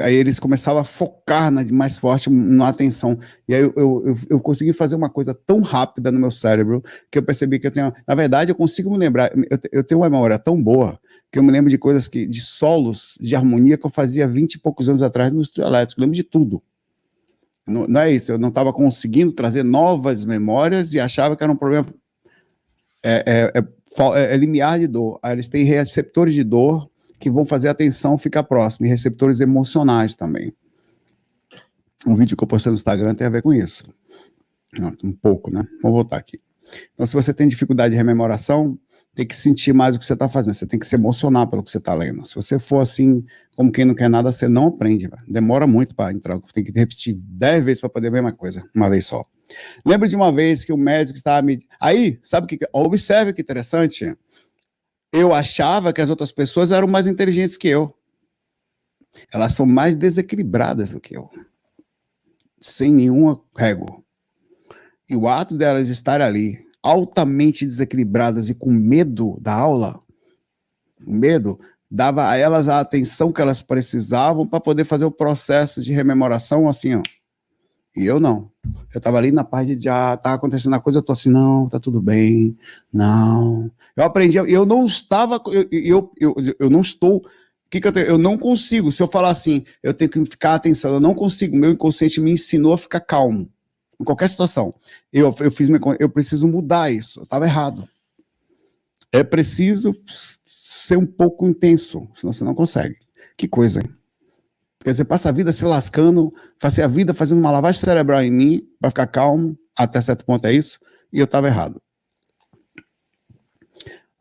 aí eles começavam a focar mais forte na atenção. E aí eu consegui fazer uma coisa tão rápida no meu cérebro que eu percebi que eu tenho. Na verdade, eu consigo me lembrar, eu tenho uma memória tão boa que eu me lembro de coisas de solos de harmonia que eu fazia 20 e poucos anos atrás no trio elétrico. Eu lembro de tudo. Não é isso, eu não estava conseguindo trazer novas memórias e achava que era um problema. Limiar de dor. Aí eles têm receptores de dor que vão fazer a atenção ficar próxima, e receptores emocionais também. Um vídeo que eu postei no Instagram tem a ver com isso. Um pouco, né? Vamos voltar aqui. Então, se você tem dificuldade de rememoração, tem que sentir mais o que você está fazendo, você tem que se emocionar pelo que você está lendo. Se você for assim, como quem não quer nada, você não aprende, véio. Demora muito para entrar, tem que repetir 10 vezes para poder a mesma coisa, uma vez só. Lembro de uma vez que o médico estava me... Aí, sabe o que... Observe que interessante. Eu achava que as outras pessoas eram mais inteligentes que eu. Elas são mais desequilibradas do que eu. Sem nenhuma régua. E o ato delas estarem ali, altamente desequilibradas e com medo da aula, dava a elas a atenção que elas precisavam para poder fazer o processo de rememoração assim, ó. E eu não. Eu estava ali na parte de já tá acontecendo a coisa, eu tô assim, não, tá tudo bem, não. Eu aprendi, eu não estava, eu não estou, eu não consigo, se eu falar assim, eu tenho que ficar atenção, eu não consigo, meu inconsciente me ensinou a ficar calmo, em qualquer situação. Eu preciso mudar isso, eu estava errado. É preciso ser um pouco intenso, senão você não consegue. Que coisa, hein? Quer dizer, passa a vida se lascando, passei a vida fazendo uma lavagem cerebral em mim, para ficar calmo, até certo ponto é isso, e eu estava errado.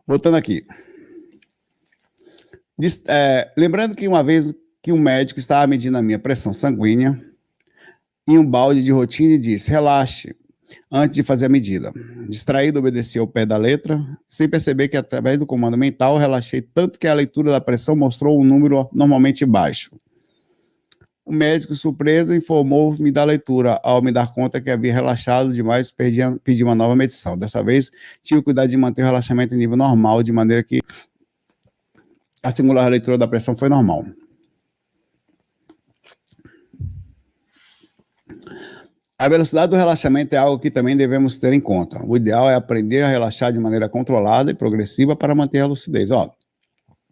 Voltando aqui. Lembrando que uma vez que um médico estava medindo a minha pressão sanguínea em um balde de rotina e disse, relaxe, antes de fazer a medida. Distraído, obedeci ao pé da letra, sem perceber que através do comando mental, relaxei tanto que a leitura da pressão mostrou um número normalmente baixo. O médico, surpreso, informou-me da leitura. Ao me dar conta que havia relaxado demais, pedi uma nova medição. Dessa vez, tive cuidado de manter o relaxamento em nível normal, de maneira que a singular leitura da pressão foi normal. A velocidade do relaxamento é algo que também devemos ter em conta. O ideal é aprender a relaxar de maneira controlada e progressiva para manter a lucidez. Ó,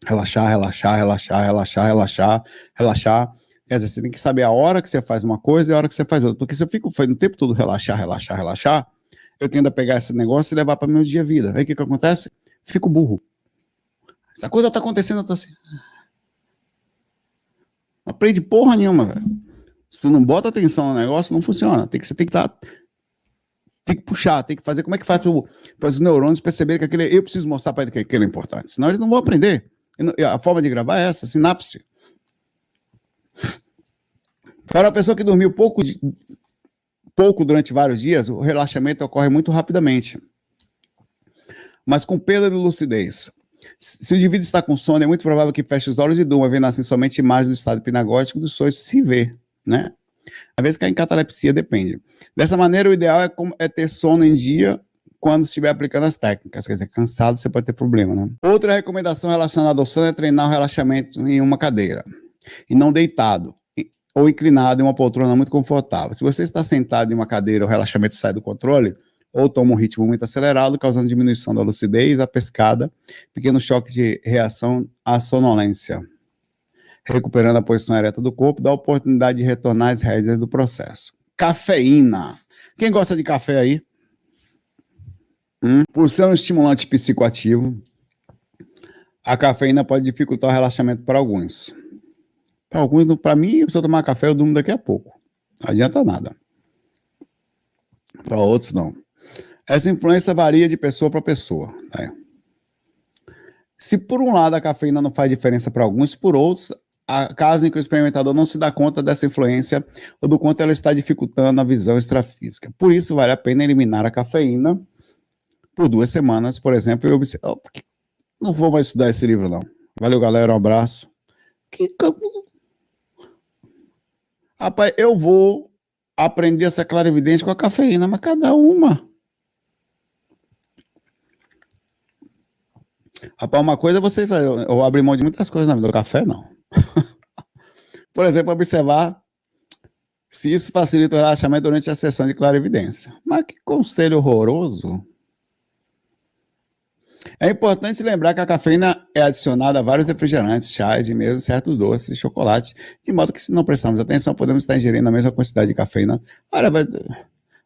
relaxar, relaxar, relaxar, relaxar, relaxar, relaxar. Quer dizer, você tem que saber a hora que você faz uma coisa e a hora que você faz outra. Porque se eu fico o tempo todo relaxar, relaxar, relaxar, eu tendo a pegar esse negócio e levar para o meu dia a vida. Aí o que acontece? Fico burro. Essa coisa tá acontecendo, eu tô assim. Não aprende porra nenhuma, velho. Se tu não bota atenção no negócio, não funciona. Você tem que puxar, tem que fazer. Como é que faz para os neurônios perceberem que eu preciso mostrar para eles que aquilo é importante. Senão eles não vão aprender. E a forma de gravar é essa, sinapse. Para a pessoa que dormiu pouco durante vários dias, o relaxamento ocorre muito rapidamente, mas com perda de lucidez. Se o indivíduo está com sono, é muito provável que feche os olhos e durma, vendo assim somente imagens do estado hipnagógico dos sonhos se vê, né? Às vezes cai em catalepsia, depende. Dessa maneira, o ideal é ter sono em dia quando estiver aplicando as técnicas. Quer dizer, cansado você pode ter problema, né? Outra recomendação relacionada ao sono é treinar o relaxamento em uma cadeira e não deitado ou inclinado em uma poltrona muito confortável. Se você está sentado em uma cadeira, o relaxamento sai do controle ou toma um ritmo muito acelerado, causando diminuição da lucidez, a pescada, pequeno choque de reação à sonolência. Recuperando a posição ereta do corpo, dá a oportunidade de retornar às rédeas do processo. Cafeína. Quem gosta de café aí? Por ser um estimulante psicoativo, a cafeína pode dificultar o relaxamento para alguns. Para mim, se eu tomar café, eu durmo daqui a pouco. Não adianta nada. Para outros, não. Essa influência varia de pessoa para pessoa. Né? Se por um lado a cafeína não faz diferença para alguns, por outros, há casos em que o experimentador não se dá conta dessa influência ou do quanto ela está dificultando a visão extrafísica. Por isso, vale a pena eliminar a cafeína por 2 semanas, por exemplo, e observar. Não vou mais estudar esse livro, não. Valeu, galera, um abraço. Rapaz, eu vou aprender essa clarividência com a cafeína, mas cada uma. Rapaz, uma coisa é você fazer, eu abri mão de muitas coisas na vida, do café não. Por exemplo, observar se isso facilita o relaxamento durante as sessões de clarividência. Mas que conselho horroroso. É importante lembrar que a cafeína é adicionada a vários refrigerantes, chás e mesmo certos doces e chocolates, de modo que se não prestarmos atenção, podemos estar ingerindo a mesma quantidade de cafeína. Olha,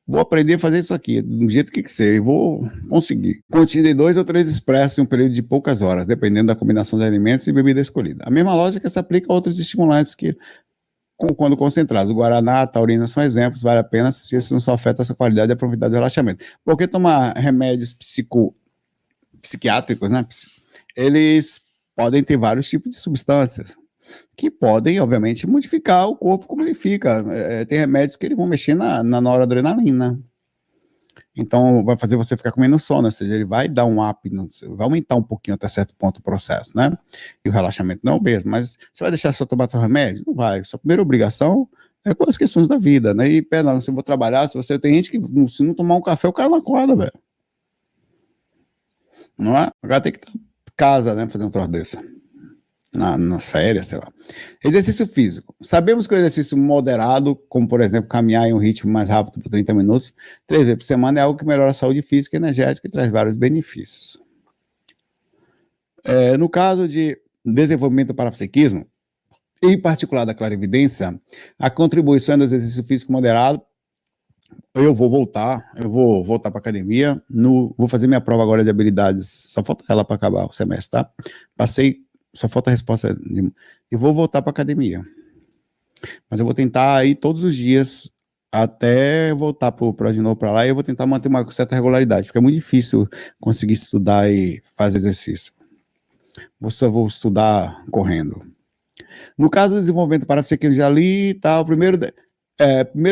vou aprender a fazer isso aqui, do jeito que sei, vou conseguir. Contida em 2 ou 3 expressos em um período de poucas horas, dependendo da combinação de alimentos e bebida escolhida. A mesma lógica se aplica a outros estimulantes que, quando concentrados, o guaraná, a taurina são exemplos, vale a pena se isso não só afeta essa qualidade e a profundidade do relaxamento. Porque tomar remédios psiquiátricos, né? Eles podem ter vários tipos de substâncias que podem, obviamente, modificar o corpo como ele fica. Tem remédios que eles vão mexer na noradrenalina. Então, vai fazer você ficar com menos sono, ou seja, ele vai dar um up, vai aumentar um pouquinho até certo ponto o processo, né? E o relaxamento não é o mesmo, mas você vai deixar só tomar seu remédio? Não vai. Sua primeira obrigação é com as questões da vida, né? E, pera, se eu vou trabalhar, se você tem gente que, se não tomar um café, o cara não acorda, velho. Não é? Agora tem que estar em casa, né? Fazer um troço desse. Nas férias, sei lá. Exercício físico. Sabemos que o exercício moderado, como por exemplo caminhar em um ritmo mais rápido por 30 minutos, 3 vezes por semana, é algo que melhora a saúde física e energética e traz vários benefícios. No caso de desenvolvimento do parapsiquismo, em particular da clarividência, a contribuição do exercício físico moderado, eu vou voltar para academia, vou fazer minha prova agora de habilidades, só falta ela para acabar o semestre, tá? Passei, só falta a resposta, e vou voltar para academia. Mas eu vou tentar ir todos os dias, até voltar de novo para lá, e eu vou tentar manter uma certa regularidade, porque é muito difícil conseguir estudar e fazer exercício. Vou estudar correndo. No caso do desenvolvimento parapsiquismo, já li, tá, primeiro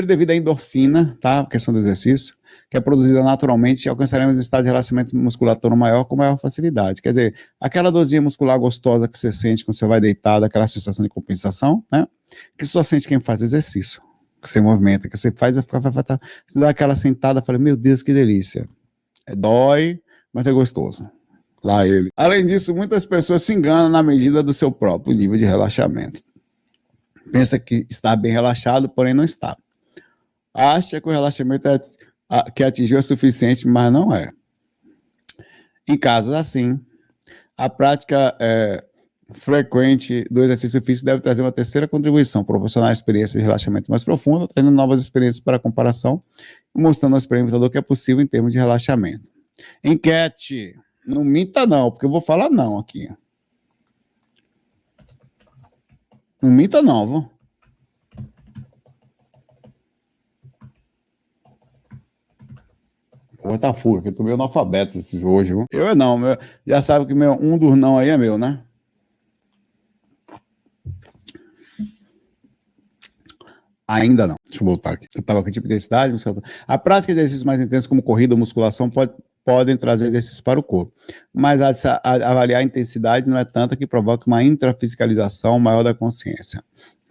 devido à endorfina, tá? A questão do exercício, que é produzida naturalmente, alcançaremos um estado de relaxamento musculatório maior com maior facilidade. Quer dizer, aquela dorzinha muscular gostosa que você sente quando você vai deitado, aquela sensação de compensação, né? Que só sente quem faz exercício, que você movimenta, que você faz, você dá aquela sentada, fala, meu Deus, que delícia. Dói, mas é gostoso. Lá ele. Além disso, muitas pessoas se enganam na medida do seu próprio nível de relaxamento. Pensa que está bem relaxado, porém não está. Acha que o relaxamento que atingiu é suficiente, mas não é. Em casos assim, a prática frequente do exercício físico deve trazer uma terceira contribuição, proporcionar experiência de relaxamento mais profunda, trazendo novas experiências para comparação e mostrando ao experimentador que é possível em termos de relaxamento. Enquete. Não minta não, porque eu vou falar não aqui. Não minta não, viu? Pô, tá fuga, que eu tô meio analfabeto hoje, viu? Eu não, já sabe que um dos não aí é meu, né? Ainda não. Deixa eu voltar aqui. Eu estava com tipo de intensidade. A prática de exercícios mais intensos, como corrida ou musculação, podem trazer exercícios para o corpo. Mas avaliar a intensidade não é tanta que provoca uma intrafisicalização maior da consciência,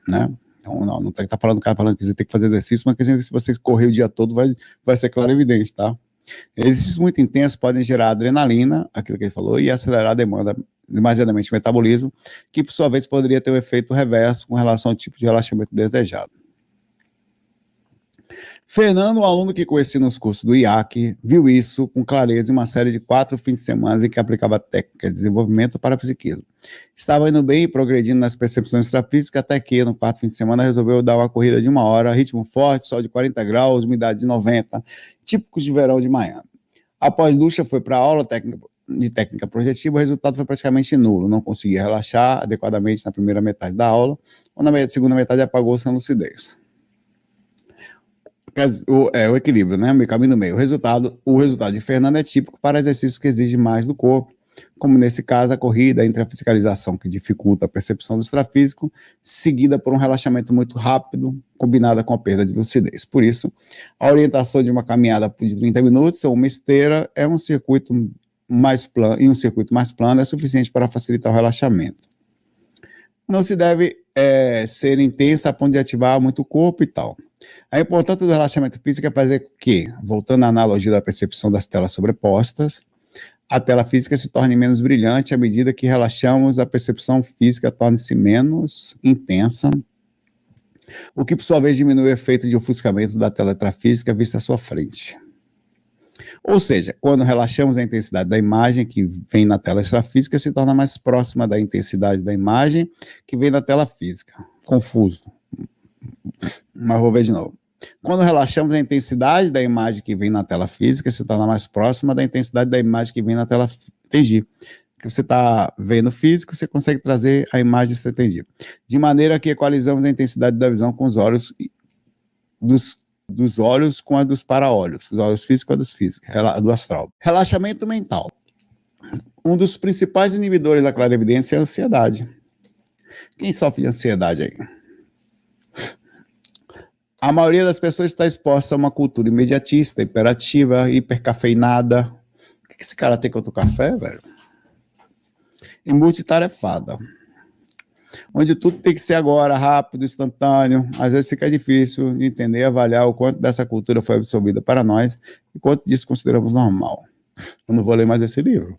né? Então, não tem que estar falando, o cara falando que você tem que fazer exercício, mas que se você correr o dia todo, vai ser claro e evidente, tá? Exercícios muito intensos podem gerar adrenalina, aquilo que ele falou, e acelerar a demanda demasiadamente metabolismo, que por sua vez poderia ter um efeito reverso com relação ao tipo de relaxamento desejado. Fernando, um aluno que conheci nos cursos do IAC, viu isso com clareza em uma série de 4 fins de semana em que aplicava técnica de desenvolvimento para psiquismo. Estava indo bem e progredindo nas percepções extrafísicas, até que no 4º fim de semana resolveu dar uma corrida de 1 hora, ritmo forte, sol de 40 graus, umidade de 90, típicos de verão de Miami. Após ducha, foi para a aula de técnica projetiva, o resultado foi praticamente nulo, não conseguia relaxar adequadamente na primeira metade da aula, ou na segunda metade apagou-se a lucidez. O equilíbrio, né? O caminho do meio. O resultado de Fernando é típico para exercícios que exigem mais do corpo, como nesse caso a corrida, a intrafisicalização que dificulta a percepção do extrafísico, seguida por um relaxamento muito rápido, combinada com a perda de lucidez. Por isso, a orientação de uma caminhada de 30 minutos ou uma esteira é um circuito mais plano, e um circuito mais plano é suficiente para facilitar o relaxamento. Não se deve ser intensa a ponto de ativar muito o corpo e tal. A importância do relaxamento físico é fazer que, voltando à analogia da percepção das telas sobrepostas, a tela física se torne menos brilhante à medida que relaxamos, a percepção física torne-se menos intensa, o que por sua vez diminui o efeito de ofuscamento da tela extrafísica vista à sua frente. Ou seja, quando relaxamos, a intensidade da imagem que vem na tela extrafísica se torna mais próxima da intensidade da imagem que vem na tela física. Confuso. Mas vou ver de novo. Quando relaxamos, a intensidade da imagem que vem na tela física se torna mais próxima da intensidade da imagem que vem na tela. Entendi. Que você está vendo físico, você consegue trazer a imagem que você entendi. De maneira que equalizamos a intensidade da visão com os olhos dos olhos com a dos para-olhos, os olhos físicos com a dos físicos, do astral. Relaxamento mental. Um dos principais inibidores da clarividência é a ansiedade. Quem sofre de ansiedade aí? A maioria das pessoas está exposta a uma cultura imediatista, hiperativa, hipercafeinada. O que esse cara tem contra o café, velho? E multitarefada. Onde tudo tem que ser agora, rápido, instantâneo. Às vezes fica difícil de entender e avaliar o quanto dessa cultura foi absorvida para nós e quanto disso consideramos normal. Eu não vou ler mais esse livro.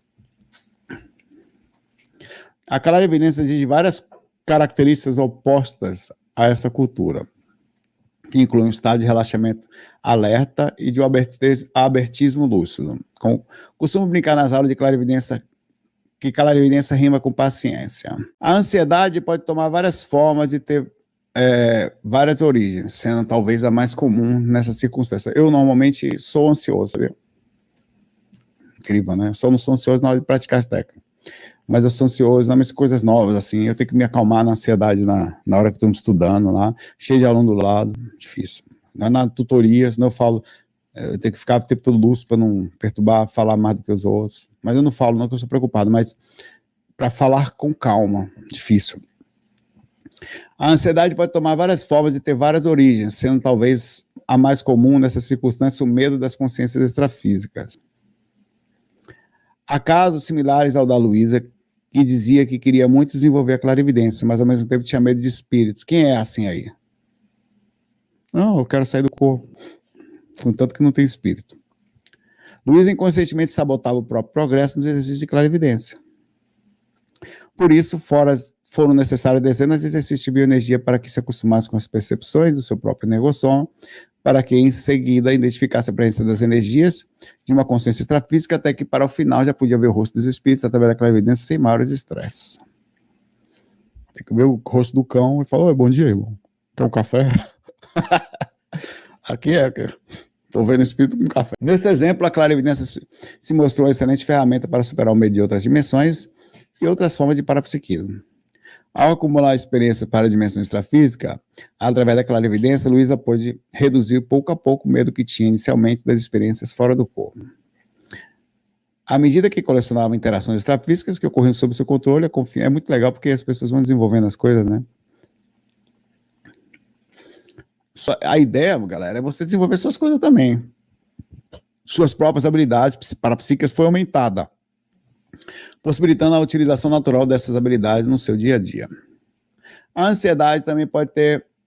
A clarividência exige várias características opostas a essa cultura, que incluem um estado de relaxamento alerta e de um abertismo lúcido. Costumo brincar nas aulas de clarividência que clarividência rima com paciência. A ansiedade pode tomar várias formas e ter várias origens, sendo talvez a mais comum nessa circunstância. Eu normalmente sou ansioso, sabia? Incrível, né? Eu só não sou ansioso na hora de praticar essa técnica. Mas eu sou ansioso nas coisas novas, assim, eu tenho que me acalmar na ansiedade na hora que estamos estudando lá, cheio de aluno do lado, difícil. Na tutoria, senão eu falo, eu tenho que ficar o tempo todo lúcido para não perturbar, falar mais do que os outros. Mas eu não falo, não que eu sou preocupado, mas para falar com calma, difícil. A ansiedade pode tomar várias formas e ter várias origens, sendo talvez a mais comum nessa circunstância o medo das consciências extrafísicas. Há casos similares ao da Luísa, que dizia que queria muito desenvolver a clarividência, mas ao mesmo tempo tinha medo de espíritos. Quem é assim aí? Não, eu quero sair do corpo, contanto que não tem espírito. Luísa inconscientemente sabotava o próprio progresso nos exercícios de clarividência. Por isso, foram necessários dezenas de exercícios de bioenergia para que se acostumasse com as percepções do seu próprio energossom, para que em seguida identificasse a presença das energias de uma consciência extrafísica, até que para o final já podia ver o rosto dos espíritos através da clarividência sem maiores estresses. Tem que ver o rosto do cão e falar: bom dia, irmão. Quer um café? Aqui estou vendo espírito com café. Nesse exemplo, a clarividência se mostrou uma excelente ferramenta para superar o medo de outras dimensões e outras formas de parapsiquismo. Ao acumular experiência para a dimensão extrafísica, através da clarividência, Luísa pôde reduzir pouco a pouco o medo que tinha inicialmente das experiências fora do corpo. À medida que colecionava interações extrafísicas que ocorriam sob seu controle, é muito legal porque as pessoas vão desenvolvendo as coisas, né? A ideia, galera, é você desenvolver suas coisas também. Suas próprias habilidades parapsíquicas foi aumentada, possibilitando a utilização natural dessas habilidades no seu dia a dia. A ansiedade também pode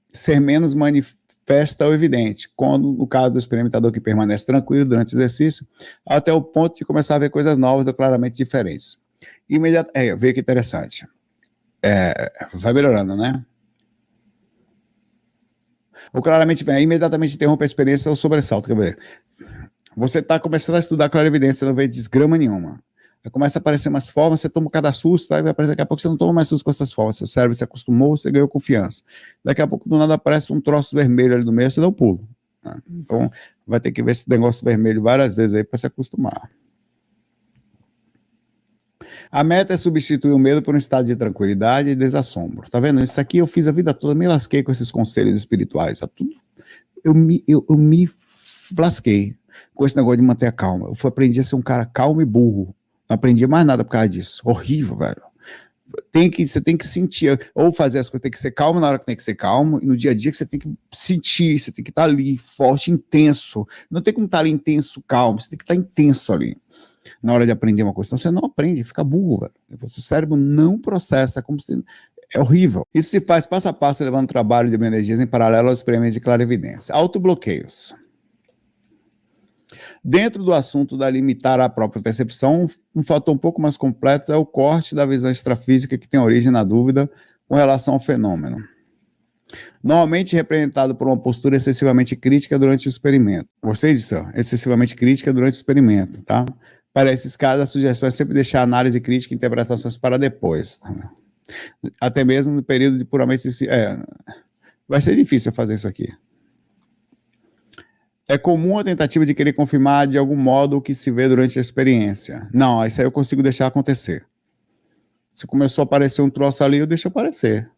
ser menos manifesta ou evidente, quando, no caso do experimentador que permanece tranquilo durante o exercício, até o ponto de começar a ver coisas novas ou claramente diferentes. Vê que interessante. Vai melhorando, né? Ou claramente imediatamente interrompe a experiência ou sobressalto. Quer ver? Você está começando a estudar clarividência, não vê desgrama nenhuma. Aí começa a aparecer umas formas, você toma cada susto, aí vai aparecer, daqui a pouco você não toma mais susto com essas formas, seu cérebro se acostumou, você ganhou confiança. Daqui a pouco do nada aparece um troço vermelho ali no meio, você dá um pulo. Né? Então vai ter que ver esse negócio vermelho várias vezes aí para se acostumar. A meta é substituir o medo por um estado de tranquilidade e desassombro. Tá vendo? Isso aqui eu fiz a vida toda, me lasquei com esses conselhos espirituais. Tá tudo. Eu me lasquei com esse negócio de manter a calma. Eu aprendi a ser um cara calmo e burro. Não aprendi mais nada por causa disso. Horrível, velho. Você tem que sentir, ou fazer as coisas, tem que ser calmo na hora que tem que ser calmo, e no dia a dia que você tem que sentir, você tem que estar ali, forte, intenso. Não tem como estar ali intenso, calmo, você tem que estar intenso ali, na hora de aprender uma coisa. Então você não aprende, fica burro, velho. O seu cérebro não processa, como se... É horrível. Isso se faz passo a passo, levando trabalho de energias em paralelo aos experimentos de clarividência. Autobloqueios. Dentro do assunto da limitar a própria percepção, um fator um pouco mais complexo é o corte da visão extrafísica que tem origem na dúvida com relação ao fenômeno. Normalmente representado por uma postura excessivamente crítica durante o experimento. Gostei disso? Excessivamente crítica durante o experimento, tá? Para esses casos, a sugestão é sempre deixar a análise crítica e interpretações para depois. Até mesmo no período de puramente... vai ser difícil fazer isso aqui. É comum a tentativa de querer confirmar de algum modo o que se vê durante a experiência. Não, isso aí eu consigo deixar acontecer. Se começou a aparecer um troço ali, eu deixo aparecer.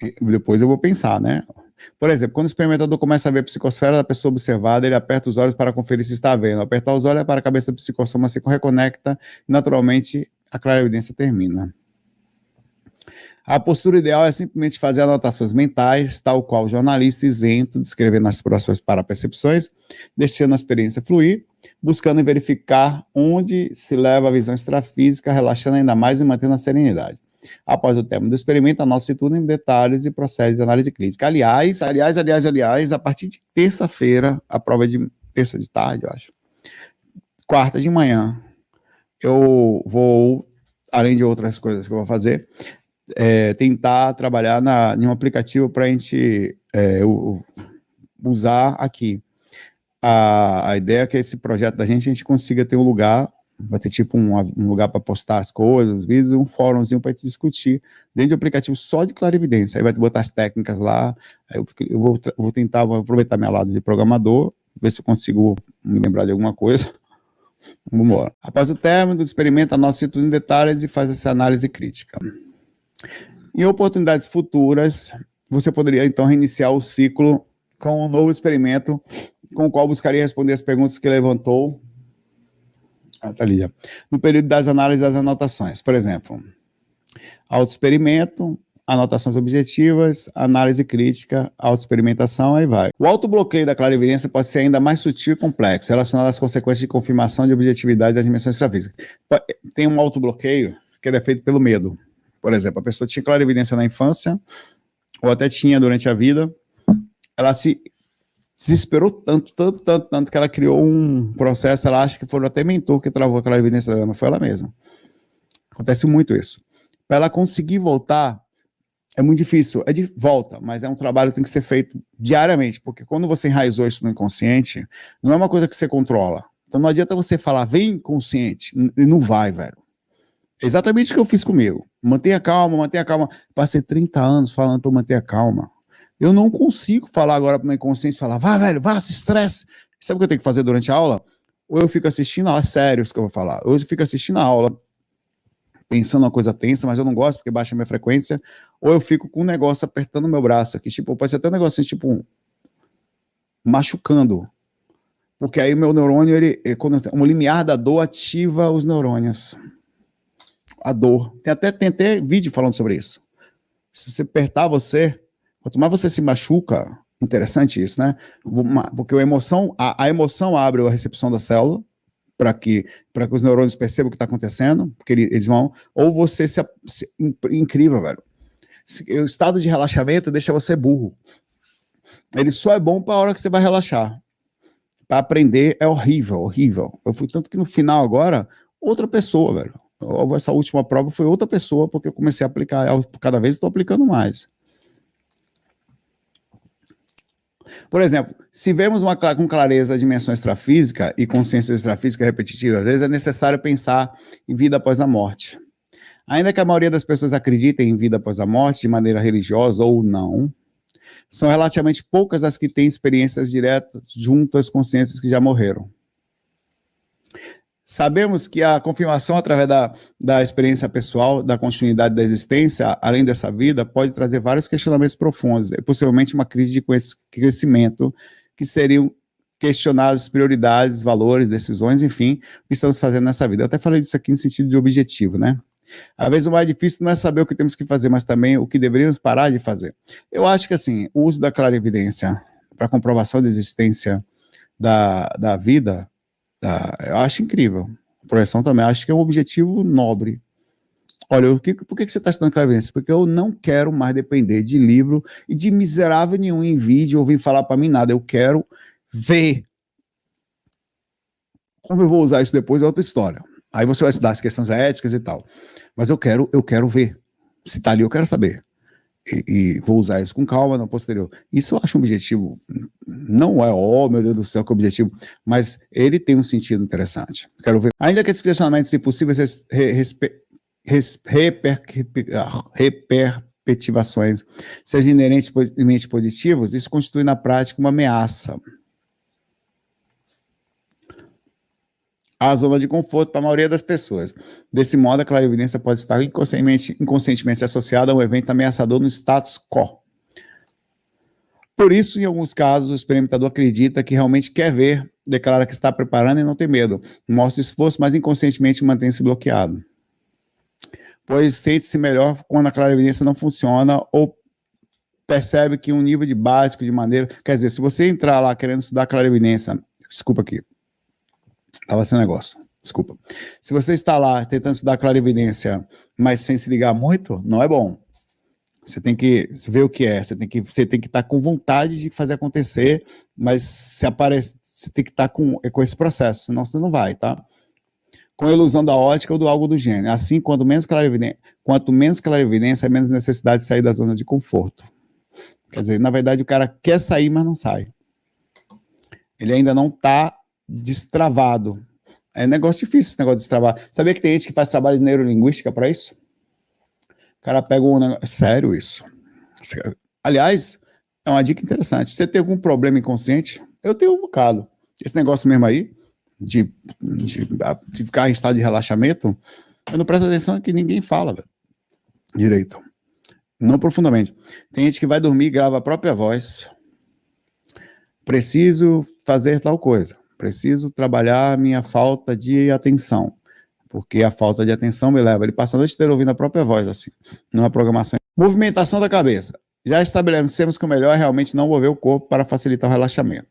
E depois eu vou pensar, né? Por exemplo, quando o experimentador começa a ver a psicosfera da pessoa observada, ele aperta os olhos para conferir se está vendo. Apertar os olhos é para a cabeça do psicossoma se reconecta e, naturalmente, a clarividência termina. A postura ideal é simplesmente fazer anotações mentais, tal qual o jornalista isento, descrevendo as próximas parapercepções, deixando a experiência fluir, buscando verificar onde se leva a visão extrafísica, relaxando ainda mais e mantendo a serenidade. Após o término do experimento, anota-se tudo em detalhes e procede de análise clínica. Aliás, a partir de terça-feira, a prova é de terça de tarde, eu acho, quarta de manhã, eu vou, além de outras coisas que eu vou fazer, tentar trabalhar em um aplicativo para a gente usar aqui. A ideia é que esse projeto da gente, a gente consiga ter um lugar, vai ter tipo um lugar para postar as coisas, os vídeos, um fórumzinho para gente discutir dentro do aplicativo só de clarividência. Aí vai botar as técnicas lá, aí eu vou tentar aproveitar meu lado de programador, ver se eu consigo me lembrar de alguma coisa. Vamos embora. Após o término do experimento, anota tudo em detalhes e faz essa análise crítica. Em oportunidades futuras, você poderia então reiniciar o ciclo com um novo experimento, com o qual buscaria responder as perguntas que levantou tá ali já, no período das análises das anotações. Por exemplo, autoexperimento, anotações objetivas, análise crítica, autoexperimentação, aí vai. O autobloqueio da clarividência pode ser ainda mais sutil e complexo, relacionado às consequências de confirmação de objetividade das dimensões extrafísicas. Tem um autobloqueio que é feito pelo medo. Por exemplo, a pessoa tinha clarividência na infância, ou até tinha durante a vida, ela se desesperou tanto, que ela criou um processo, ela acha que foi até mentor que travou a clarividência dela, mas foi ela mesma. Acontece muito isso. Para ela conseguir voltar, é muito difícil. É de volta, mas é um trabalho que tem que ser feito diariamente, porque quando você enraizou isso no inconsciente, não é uma coisa que você controla. Então não adianta você falar, vem consciente, e não vai, velho. É exatamente o que eu fiz comigo. Mantenha calma, mantenha calma. Passei 30 anos falando para manter a calma. Eu não consigo falar agora para o meu inconsciente, falar, vai, velho, vai, se estresse. Sabe o que eu tenho que fazer durante a aula? Ou eu fico assistindo a aula, é sério isso que eu vou falar. Ou eu fico assistindo a aula, pensando uma coisa tensa, mas eu não gosto porque baixa a minha frequência. Ou eu fico com um negócio apertando o meu braço aqui, tipo, pode ser até um negocinho, tipo, machucando. Porque aí o meu neurônio, quando um limiar da dor ativa os neurônios. A dor. Tem até vídeo falando sobre isso. Se você apertar você, Quanto mais você se machuca, interessante isso, né? Porque a emoção abre a recepção da célula para que os neurônios percebam o que está acontecendo, porque eles vão, ou você incrível, velho. O estado de relaxamento deixa você burro. Ele só é bom para a hora que você vai relaxar. Para aprender é horrível, horrível. Eu fui tanto que no final agora, outra pessoa, velho. Essa última prova foi outra pessoa, porque eu comecei a aplicar, cada vez estou aplicando mais. Por exemplo, se vemos com clareza a dimensão extrafísica e consciência extrafísica repetitiva, às vezes é necessário pensar em vida após a morte. Ainda que a maioria das pessoas acreditem em vida após a morte, de maneira religiosa ou não, são relativamente poucas as que têm experiências diretas junto às consciências que já morreram. Sabemos que a confirmação através da experiência pessoal, da continuidade da existência, além dessa vida, pode trazer vários questionamentos profundos, e possivelmente uma crise de crescimento, que seriam questionados prioridades, valores, decisões, enfim, o que estamos fazendo nessa vida. Eu até falei disso aqui no sentido de objetivo, né? Às vezes o mais difícil não é saber o que temos que fazer, mas também o que deveríamos parar de fazer. Eu acho que, assim, o uso da clarividência para comprovação da existência da vida, eu acho incrível. A projeção também, acho que é um objetivo nobre. Olha, por que você está estudando clarividência? Porque eu não quero mais depender de livro e de miserável nenhum em vídeo ouvir falar para mim nada. Eu quero ver. Como eu vou usar isso depois é outra história. Aí você vai estudar as questões éticas e tal. Mas eu quero ver. Se está ali, eu quero saber. E vou usar isso com calma no posterior. Isso eu acho um objetivo, não é, oh meu Deus do céu, que objetivo, mas ele tem um sentido interessante. Quero ver. Ainda que esses questionamentos, se possível, reperpetivações sejam inerentemente positivos, isso constitui na prática uma ameaça à zona de conforto para a maioria das pessoas. Desse modo, a clarividência pode estar inconscientemente associada a um evento ameaçador no status quo. Por isso, em alguns casos, o experimentador acredita que realmente quer ver, declara que está preparando e não tem medo, mostra esforço, mas inconscientemente mantém-se bloqueado. Pois sente-se melhor quando a clarividência não funciona ou percebe que um nível de básico, de maneira... Quer dizer, se você entrar lá querendo estudar clarividência, desculpa aqui, estava sem negócio, desculpa. Se você está lá tentando estudar clarividência, mas sem se ligar muito, não é bom. Você tem que ver o que é, você tem que estar com vontade de fazer acontecer, mas você tem que estar com esse processo, senão você não vai, tá? Com a ilusão da ótica ou do algo do gênero. Assim, quanto menos clarividência, menos necessidade de sair da zona de conforto. Quer dizer, na verdade, o cara quer sair, mas não sai. Ele ainda não está destravado. É negócio difícil esse negócio de destravar. Sabia que tem gente que faz trabalho de neurolinguística para isso? O cara pega um negócio... Sério isso? Aliás, é uma dica interessante. Você tem algum problema inconsciente? Eu tenho um bocado. Esse negócio mesmo aí, de ficar em estado de relaxamento, eu não presto atenção que ninguém fala, velho, direito. Não profundamente. Tem gente que vai dormir e grava a própria voz. Preciso fazer tal coisa. Preciso trabalhar a minha falta de atenção, porque a falta de atenção me leva. Ele passa a noite inteira ouvindo a própria voz, assim, numa programação. Movimentação da cabeça. Já estabelecemos que o melhor é realmente não mover o corpo para facilitar o relaxamento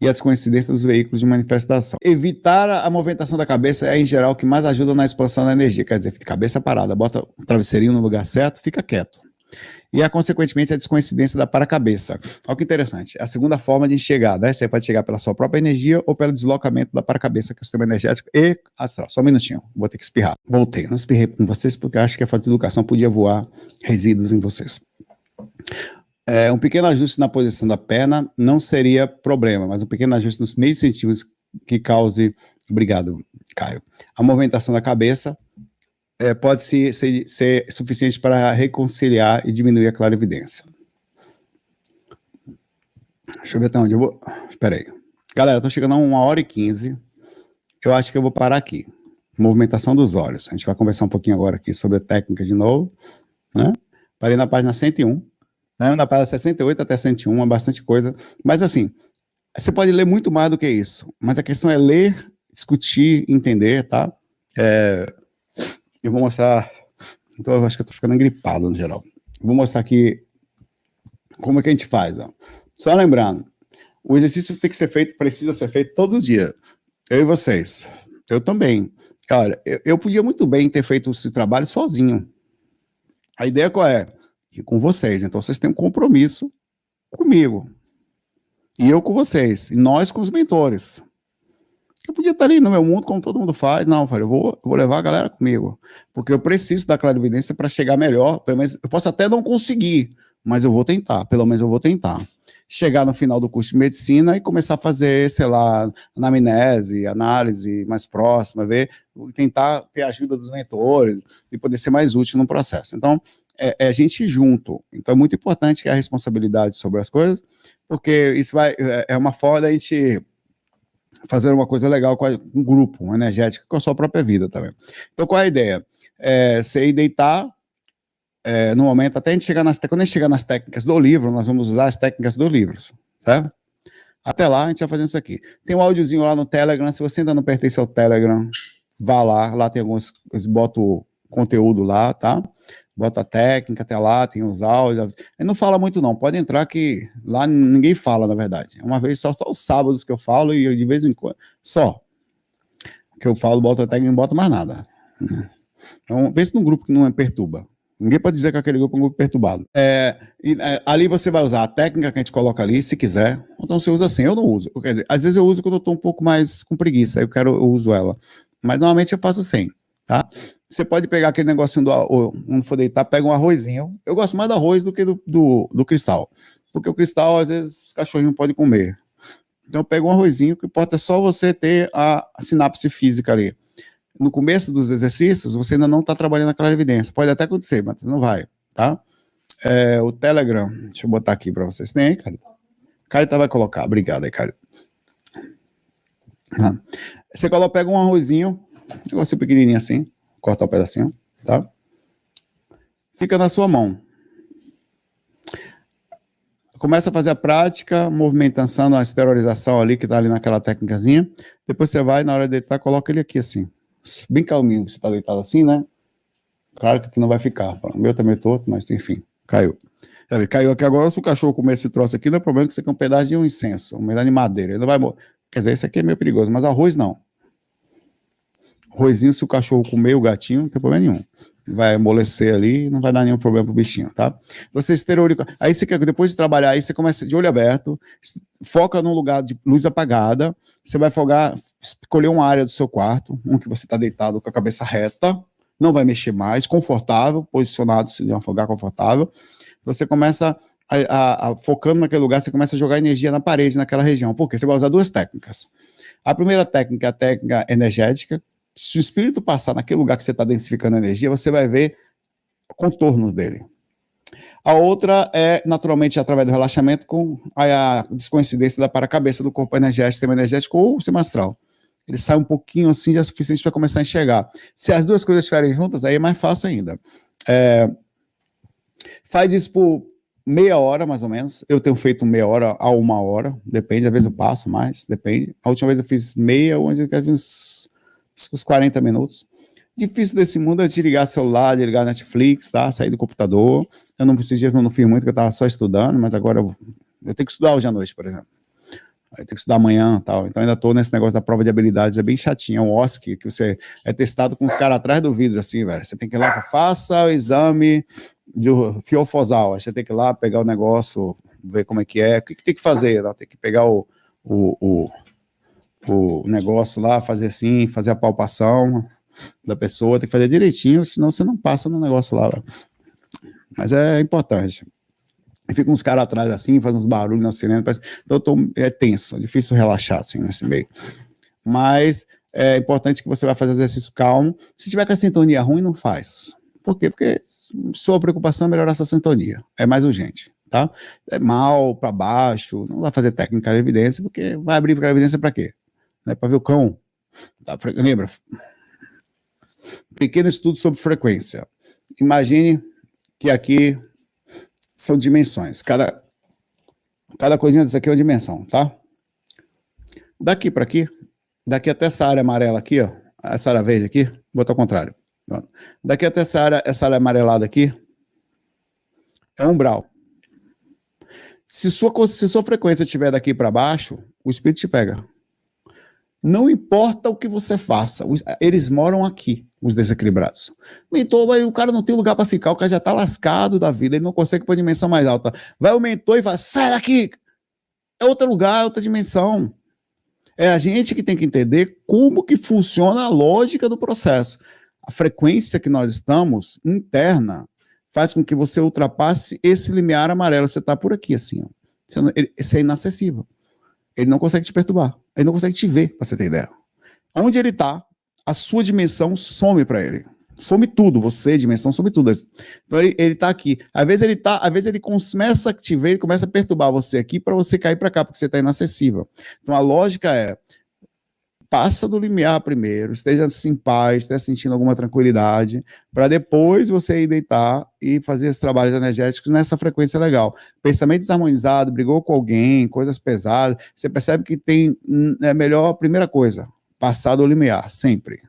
e a descoincidência dos veículos de manifestação. Evitar a movimentação da cabeça é, em geral, o que mais ajuda na expansão da energia. Quer dizer, cabeça parada, bota o travesseirinho no lugar certo, fica quieto. E, consequentemente, a descoincidência da paracabeça. Olha que interessante. A segunda forma de enxergar, né? Você pode chegar pela sua própria energia ou pelo deslocamento da paracabeça, que é o sistema energético e astral. Só um minutinho, vou ter que espirrar. Voltei, não espirrei com vocês porque acho que a falta de educação podia voar resíduos em vocês. Um pequeno ajuste na posição da perna não seria problema, mas um pequeno ajuste nos meios sensitivos que cause... Obrigado, Caio. A movimentação da cabeça pode ser suficiente para reconciliar e diminuir a clarividência. Deixa eu ver até onde eu vou. Espera aí. Galera, estou chegando a 1h15. Eu acho que eu vou parar aqui. Movimentação dos olhos. A gente vai conversar um pouquinho agora aqui sobre a técnica de novo, né? Parei na página 101. Né? Na página 68 até 101, é bastante coisa. Mas assim, você pode ler muito mais do que isso. Mas a questão é ler, discutir, entender, tá? Eu vou mostrar... Então, eu acho que eu estou ficando gripado, no geral. Vou mostrar aqui Como é que a gente faz? Ó? Só lembrando, o exercício tem que ser feito, precisa ser feito todos os dias. Eu e vocês. Eu também. Olha, eu podia muito bem ter feito esse trabalho sozinho. A ideia qual é? Ir com vocês. Então, vocês têm um compromisso comigo. E eu com vocês. E nós com os mentores. Eu podia estar ali no meu mundo, como todo mundo faz. Não, eu falei, eu vou levar a galera comigo. Porque eu preciso da clarividência para chegar melhor. Pelo menos, eu posso até não conseguir, mas eu vou tentar. Pelo menos eu vou tentar. Chegar no final do curso de medicina e começar a fazer, sei lá, anamnese, análise mais próxima, tentar ter a ajuda dos mentores e poder ser mais útil no processo. Então, é a gente junto. Então, é muito importante que a responsabilidade sobre as coisas, porque isso é uma forma da gente fazer uma coisa legal com um grupo, uma energética, com a sua própria vida também. Então, qual é a ideia? Você ir deitar, no momento, até a gente chegar quando a gente chegar nas técnicas do livro, nós vamos usar as técnicas do livro, certo? Até lá, a gente vai fazendo isso aqui. Tem um áudiozinho lá no Telegram, se você ainda não pertence ao Telegram, vá lá tem alguns, bota o conteúdo lá, tá? Bota a técnica até lá, tem os áudios. Ele não fala muito não, pode entrar que lá ninguém fala, na verdade. Uma vez só os sábados que eu falo e eu, de vez em quando, só. Que eu falo, boto a técnica e não boto mais nada. Então, pense num grupo que não perturba. Ninguém pode dizer que aquele grupo é um grupo perturbado. Ali você vai usar a técnica que a gente coloca ali, se quiser. Então você usa assim, eu não uso. Quer dizer, às vezes eu uso quando eu estou um pouco mais com preguiça, eu uso ela. Mas normalmente eu faço sem, tá? Você pode pegar aquele negocinho quando for deitar, pega um arrozinho. Eu gosto mais do arroz do que do cristal. Porque o cristal, às vezes, os cachorrinhos podem comer. Então pega um arrozinho, que importa é só você ter a sinapse física ali. No começo dos exercícios, você ainda não está trabalhando a clarividência. Pode até acontecer, mas não vai, tá? O Telegram, deixa eu botar aqui para vocês. Tem aí, Carita? Carita vai colocar. Obrigado aí, Carita. Você pega um arrozinho, um negocinho pequenininho assim, corta um pedacinho, tá? Fica na sua mão. Começa a fazer a prática, movimentando a esterilização ali, que está ali naquela técnicazinha. Depois você vai, na hora de deitar, coloca ele aqui assim. Bem calminho, você está deitado assim, né? Claro que aqui não vai ficar. O meu também torto, mas enfim, caiu. Caiu aqui agora, se o cachorro comer esse troço aqui, não é problema que você quer um pedaço de um incenso, um pedaço de madeira. Ele não vai morrer. Quer dizer, esse aqui é meio perigoso, mas arroz não. Arrozinho, se o cachorro comer o gatinho, não tem problema nenhum. Vai amolecer ali, não vai dar nenhum problema pro bichinho, tá? Você esteriliza. Aí você quer, depois de trabalhar, aí você começa de olho aberto, foca num lugar de luz apagada, você vai escolher uma área do seu quarto, que você está deitado com a cabeça reta, não vai mexer mais, confortável, posicionado de um lugar confortável. Então você começa focando naquele lugar, você começa a jogar energia na parede, naquela região. Por quê? Você vai usar duas técnicas. A primeira técnica é a técnica energética. Se o espírito passar naquele lugar que você está densificando a energia, você vai ver o contorno dele. A outra é, naturalmente, através do relaxamento, com a descoincidência da para-cabeça do corpo energético, sistema energético ou sistema astral. Ele sai um pouquinho assim, já é suficiente para começar a enxergar. Se as duas coisas estiverem juntas, aí é mais fácil ainda. Faz isso por meia hora, mais ou menos. Eu tenho feito meia hora a uma hora, depende, às vezes eu passo mais, depende. A última vez eu fiz meia, onde eu fiz uns 40 minutos. Difícil desse mundo é desligar celular, desligar Netflix, tá? Sair do computador. Esses dias eu não fiz muito, porque eu estava só estudando, mas agora eu tenho que estudar hoje à noite, por exemplo. Eu tenho que estudar amanhã e tal. Então ainda estou nesse negócio da prova de habilidades, é bem chatinho. É um OSCE, que você é testado com os caras atrás do vidro, assim, velho. Você tem que ir lá, faça o exame de fiofosal. Aí você tem que ir lá, pegar o negócio, ver como é que é. O que tem que fazer? Tem que pegar o negócio lá, fazer assim, fazer a palpação da pessoa, tem que fazer direitinho, senão você não passa no negócio lá. Mas é importante. E fica uns caras atrás assim, faz uns barulhos na sirene, então é tenso, é difícil relaxar assim nesse meio. Mas é importante que você vai fazer exercício calmo. Se tiver com a sintonia ruim, não faz. Por quê? Porque sua preocupação é melhorar a sua sintonia, é mais urgente, tá? É mal, para baixo, não vai fazer técnica de evidência, porque vai abrir para evidência para quê? Né, para ver o cão. Tá? Lembra? Pequeno estudo sobre frequência. Imagine que aqui são dimensões. Cada coisinha disso aqui é uma dimensão, tá? Daqui para aqui, daqui até essa área amarela aqui, ó, essa área verde aqui, vou botar ao contrário. Daqui até essa área amarelada aqui, é um umbral. Se sua frequência estiver daqui para baixo, o espírito te pega. Não importa o que você faça, eles moram aqui, os desequilibrados. Mentor, o cara não tem lugar para ficar, o cara já está lascado da vida, ele não consegue ir para a dimensão mais alta. Vai o mentor e fala, sai daqui! É outro lugar, é outra dimensão. É a gente que tem que entender como que funciona a lógica do processo. A frequência que nós estamos, interna, faz com que você ultrapasse esse limiar amarelo. Você está por aqui, assim. Ó. Você é inacessível. Ele não consegue te perturbar. Ele não consegue te ver, para você ter ideia. Onde ele está, a sua dimensão some para ele. Some tudo, você, dimensão, some tudo. Então ele está aqui. Às vezes ele começa a te ver, ele começa a perturbar você aqui para você cair para cá, porque você está inacessível. Então a lógica é, passa do limiar primeiro, esteja em paz, esteja sentindo alguma tranquilidade, para depois você ir deitar e fazer os trabalhos energéticos nessa frequência legal. Pensamento desarmonizado, brigou com alguém, coisas pesadas, você percebe que é melhor, a primeira coisa, passar do limiar, sempre.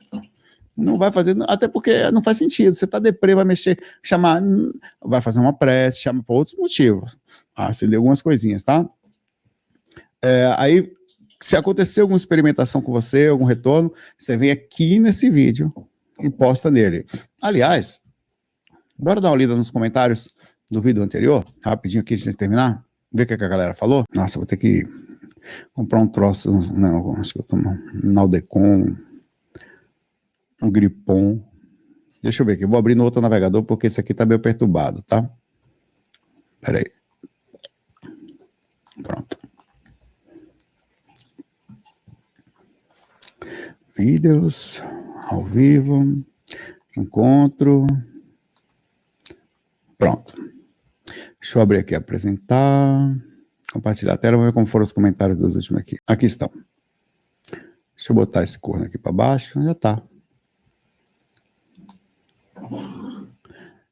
Não vai fazer, até porque não faz sentido. Você está deprê, vai mexer, chamar, vai fazer uma prece, chama por outros motivos. Acender algumas coisinhas, tá? Aí, se acontecer alguma experimentação com você, algum retorno, você vem aqui nesse vídeo e posta nele. Aliás, bora dar uma lida nos comentários do vídeo anterior, rapidinho aqui antes de terminar, ver o que a galera falou. Nossa, vou ter que comprar um troço, não, acho que eu tomo um Naldecon, um Gripon. Deixa eu ver aqui, eu vou abrir no outro navegador porque esse aqui tá meio perturbado, tá? Pera aí. Pronto. Vídeos, ao vivo, encontro. Pronto. Deixa eu abrir aqui, apresentar, compartilhar a tela, vamos ver como foram os comentários dos últimos aqui. Aqui estão. Deixa eu botar esse corno aqui para baixo, já tá.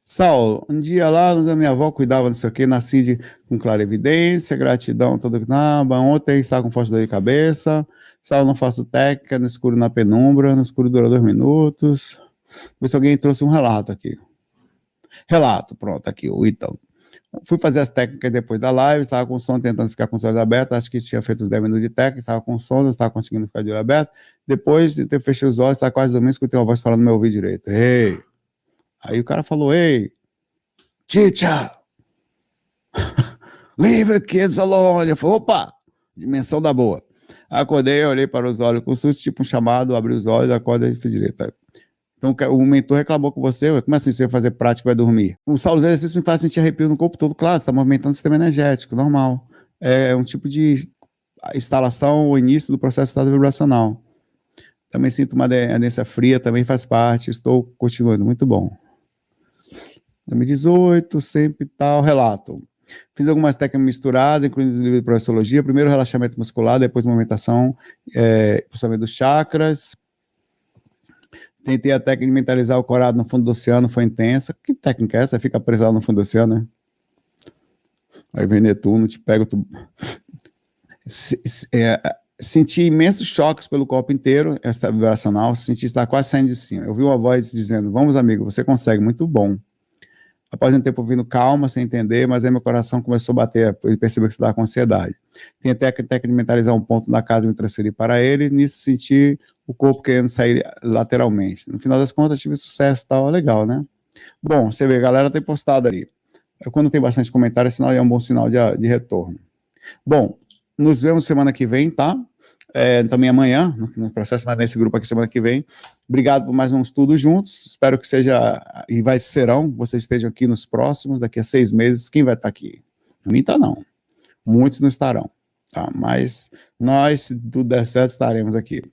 Saulo, um dia lá, minha avó cuidava, não sei o que, nasci com clarividência, gratidão, tudo que nada. Ontem estava com forte dor de cabeça. Saulo, não faço técnica, no escuro na penumbra, no escuro dura 2 minutos. Vê se alguém trouxe um relato aqui. Relato, pronto, aqui, o Ítalo. Fui fazer as técnicas depois da live, estava com sono, tentando ficar com os olhos abertos, acho que tinha feito uns 10 minutos de técnica, estava com sono, não estava conseguindo ficar de olho aberto. Depois, eu fechei os olhos, estava quase dormindo, escutei uma voz falando no meu ouvido direito. Ei! Aí o cara falou, ei, teacher, leave the kids alone. Eu falei, opa, dimensão da boa. Acordei, olhei para os olhos com susto, tipo um chamado, abri os olhos, acorda e fiz direito. Então o mentor reclamou com você, como assim você vai fazer prática e vai dormir? O Saulo, os exercícios me fazem sentir arrepio no corpo todo, claro, você está movimentando o sistema energético, normal. É um tipo de instalação, o início do processo de estado vibracional. Também sinto uma adência fria, também faz parte, estou continuando, muito bom. 2018, sempre tal, relato. Fiz algumas técnicas misturadas, incluindo os livros de projeciologia, primeiro relaxamento muscular, depois movimentação, pulsamento dos chakras. Tentei a técnica de mentalizar o corado no fundo do oceano, foi intensa. Que técnica é essa? Fica preso no fundo do oceano, né? Aí vem Netuno, te pega, senti imensos choques pelo corpo inteiro, essa vibracional, senti estar quase saindo de cima. Eu vi uma voz dizendo, vamos amigo, você consegue, muito bom. Após um tempo ouvindo calma, sem entender, mas aí meu coração começou a bater, ele percebeu que estava com ansiedade. Tinha técnica de mentalizar um ponto da casa e me transferir para ele, nisso senti o corpo querendo sair lateralmente. No final das contas, tive sucesso e tal, legal, né? Bom, você vê, a galera tem postado ali. Quando tem bastante comentário, é um bom sinal de retorno. Bom, nos vemos semana que vem, tá? Também amanhã, no processo, mas nesse grupo aqui semana que vem. Obrigado por mais um estudo juntos. Espero que seja, e vocês estejam aqui nos próximos, daqui a 6 meses. Quem vai estar aqui? Não está, não. Muitos não estarão, tá? Mas nós, se tudo der certo, estaremos aqui.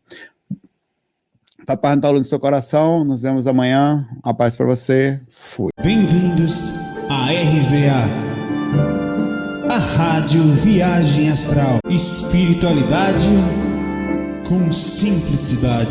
Tá paz no seu coração. Nos vemos amanhã. A paz para você. Fui. Bem-vindos à RVA. A Rádio Viagem Astral. Espiritualidade com simplicidade.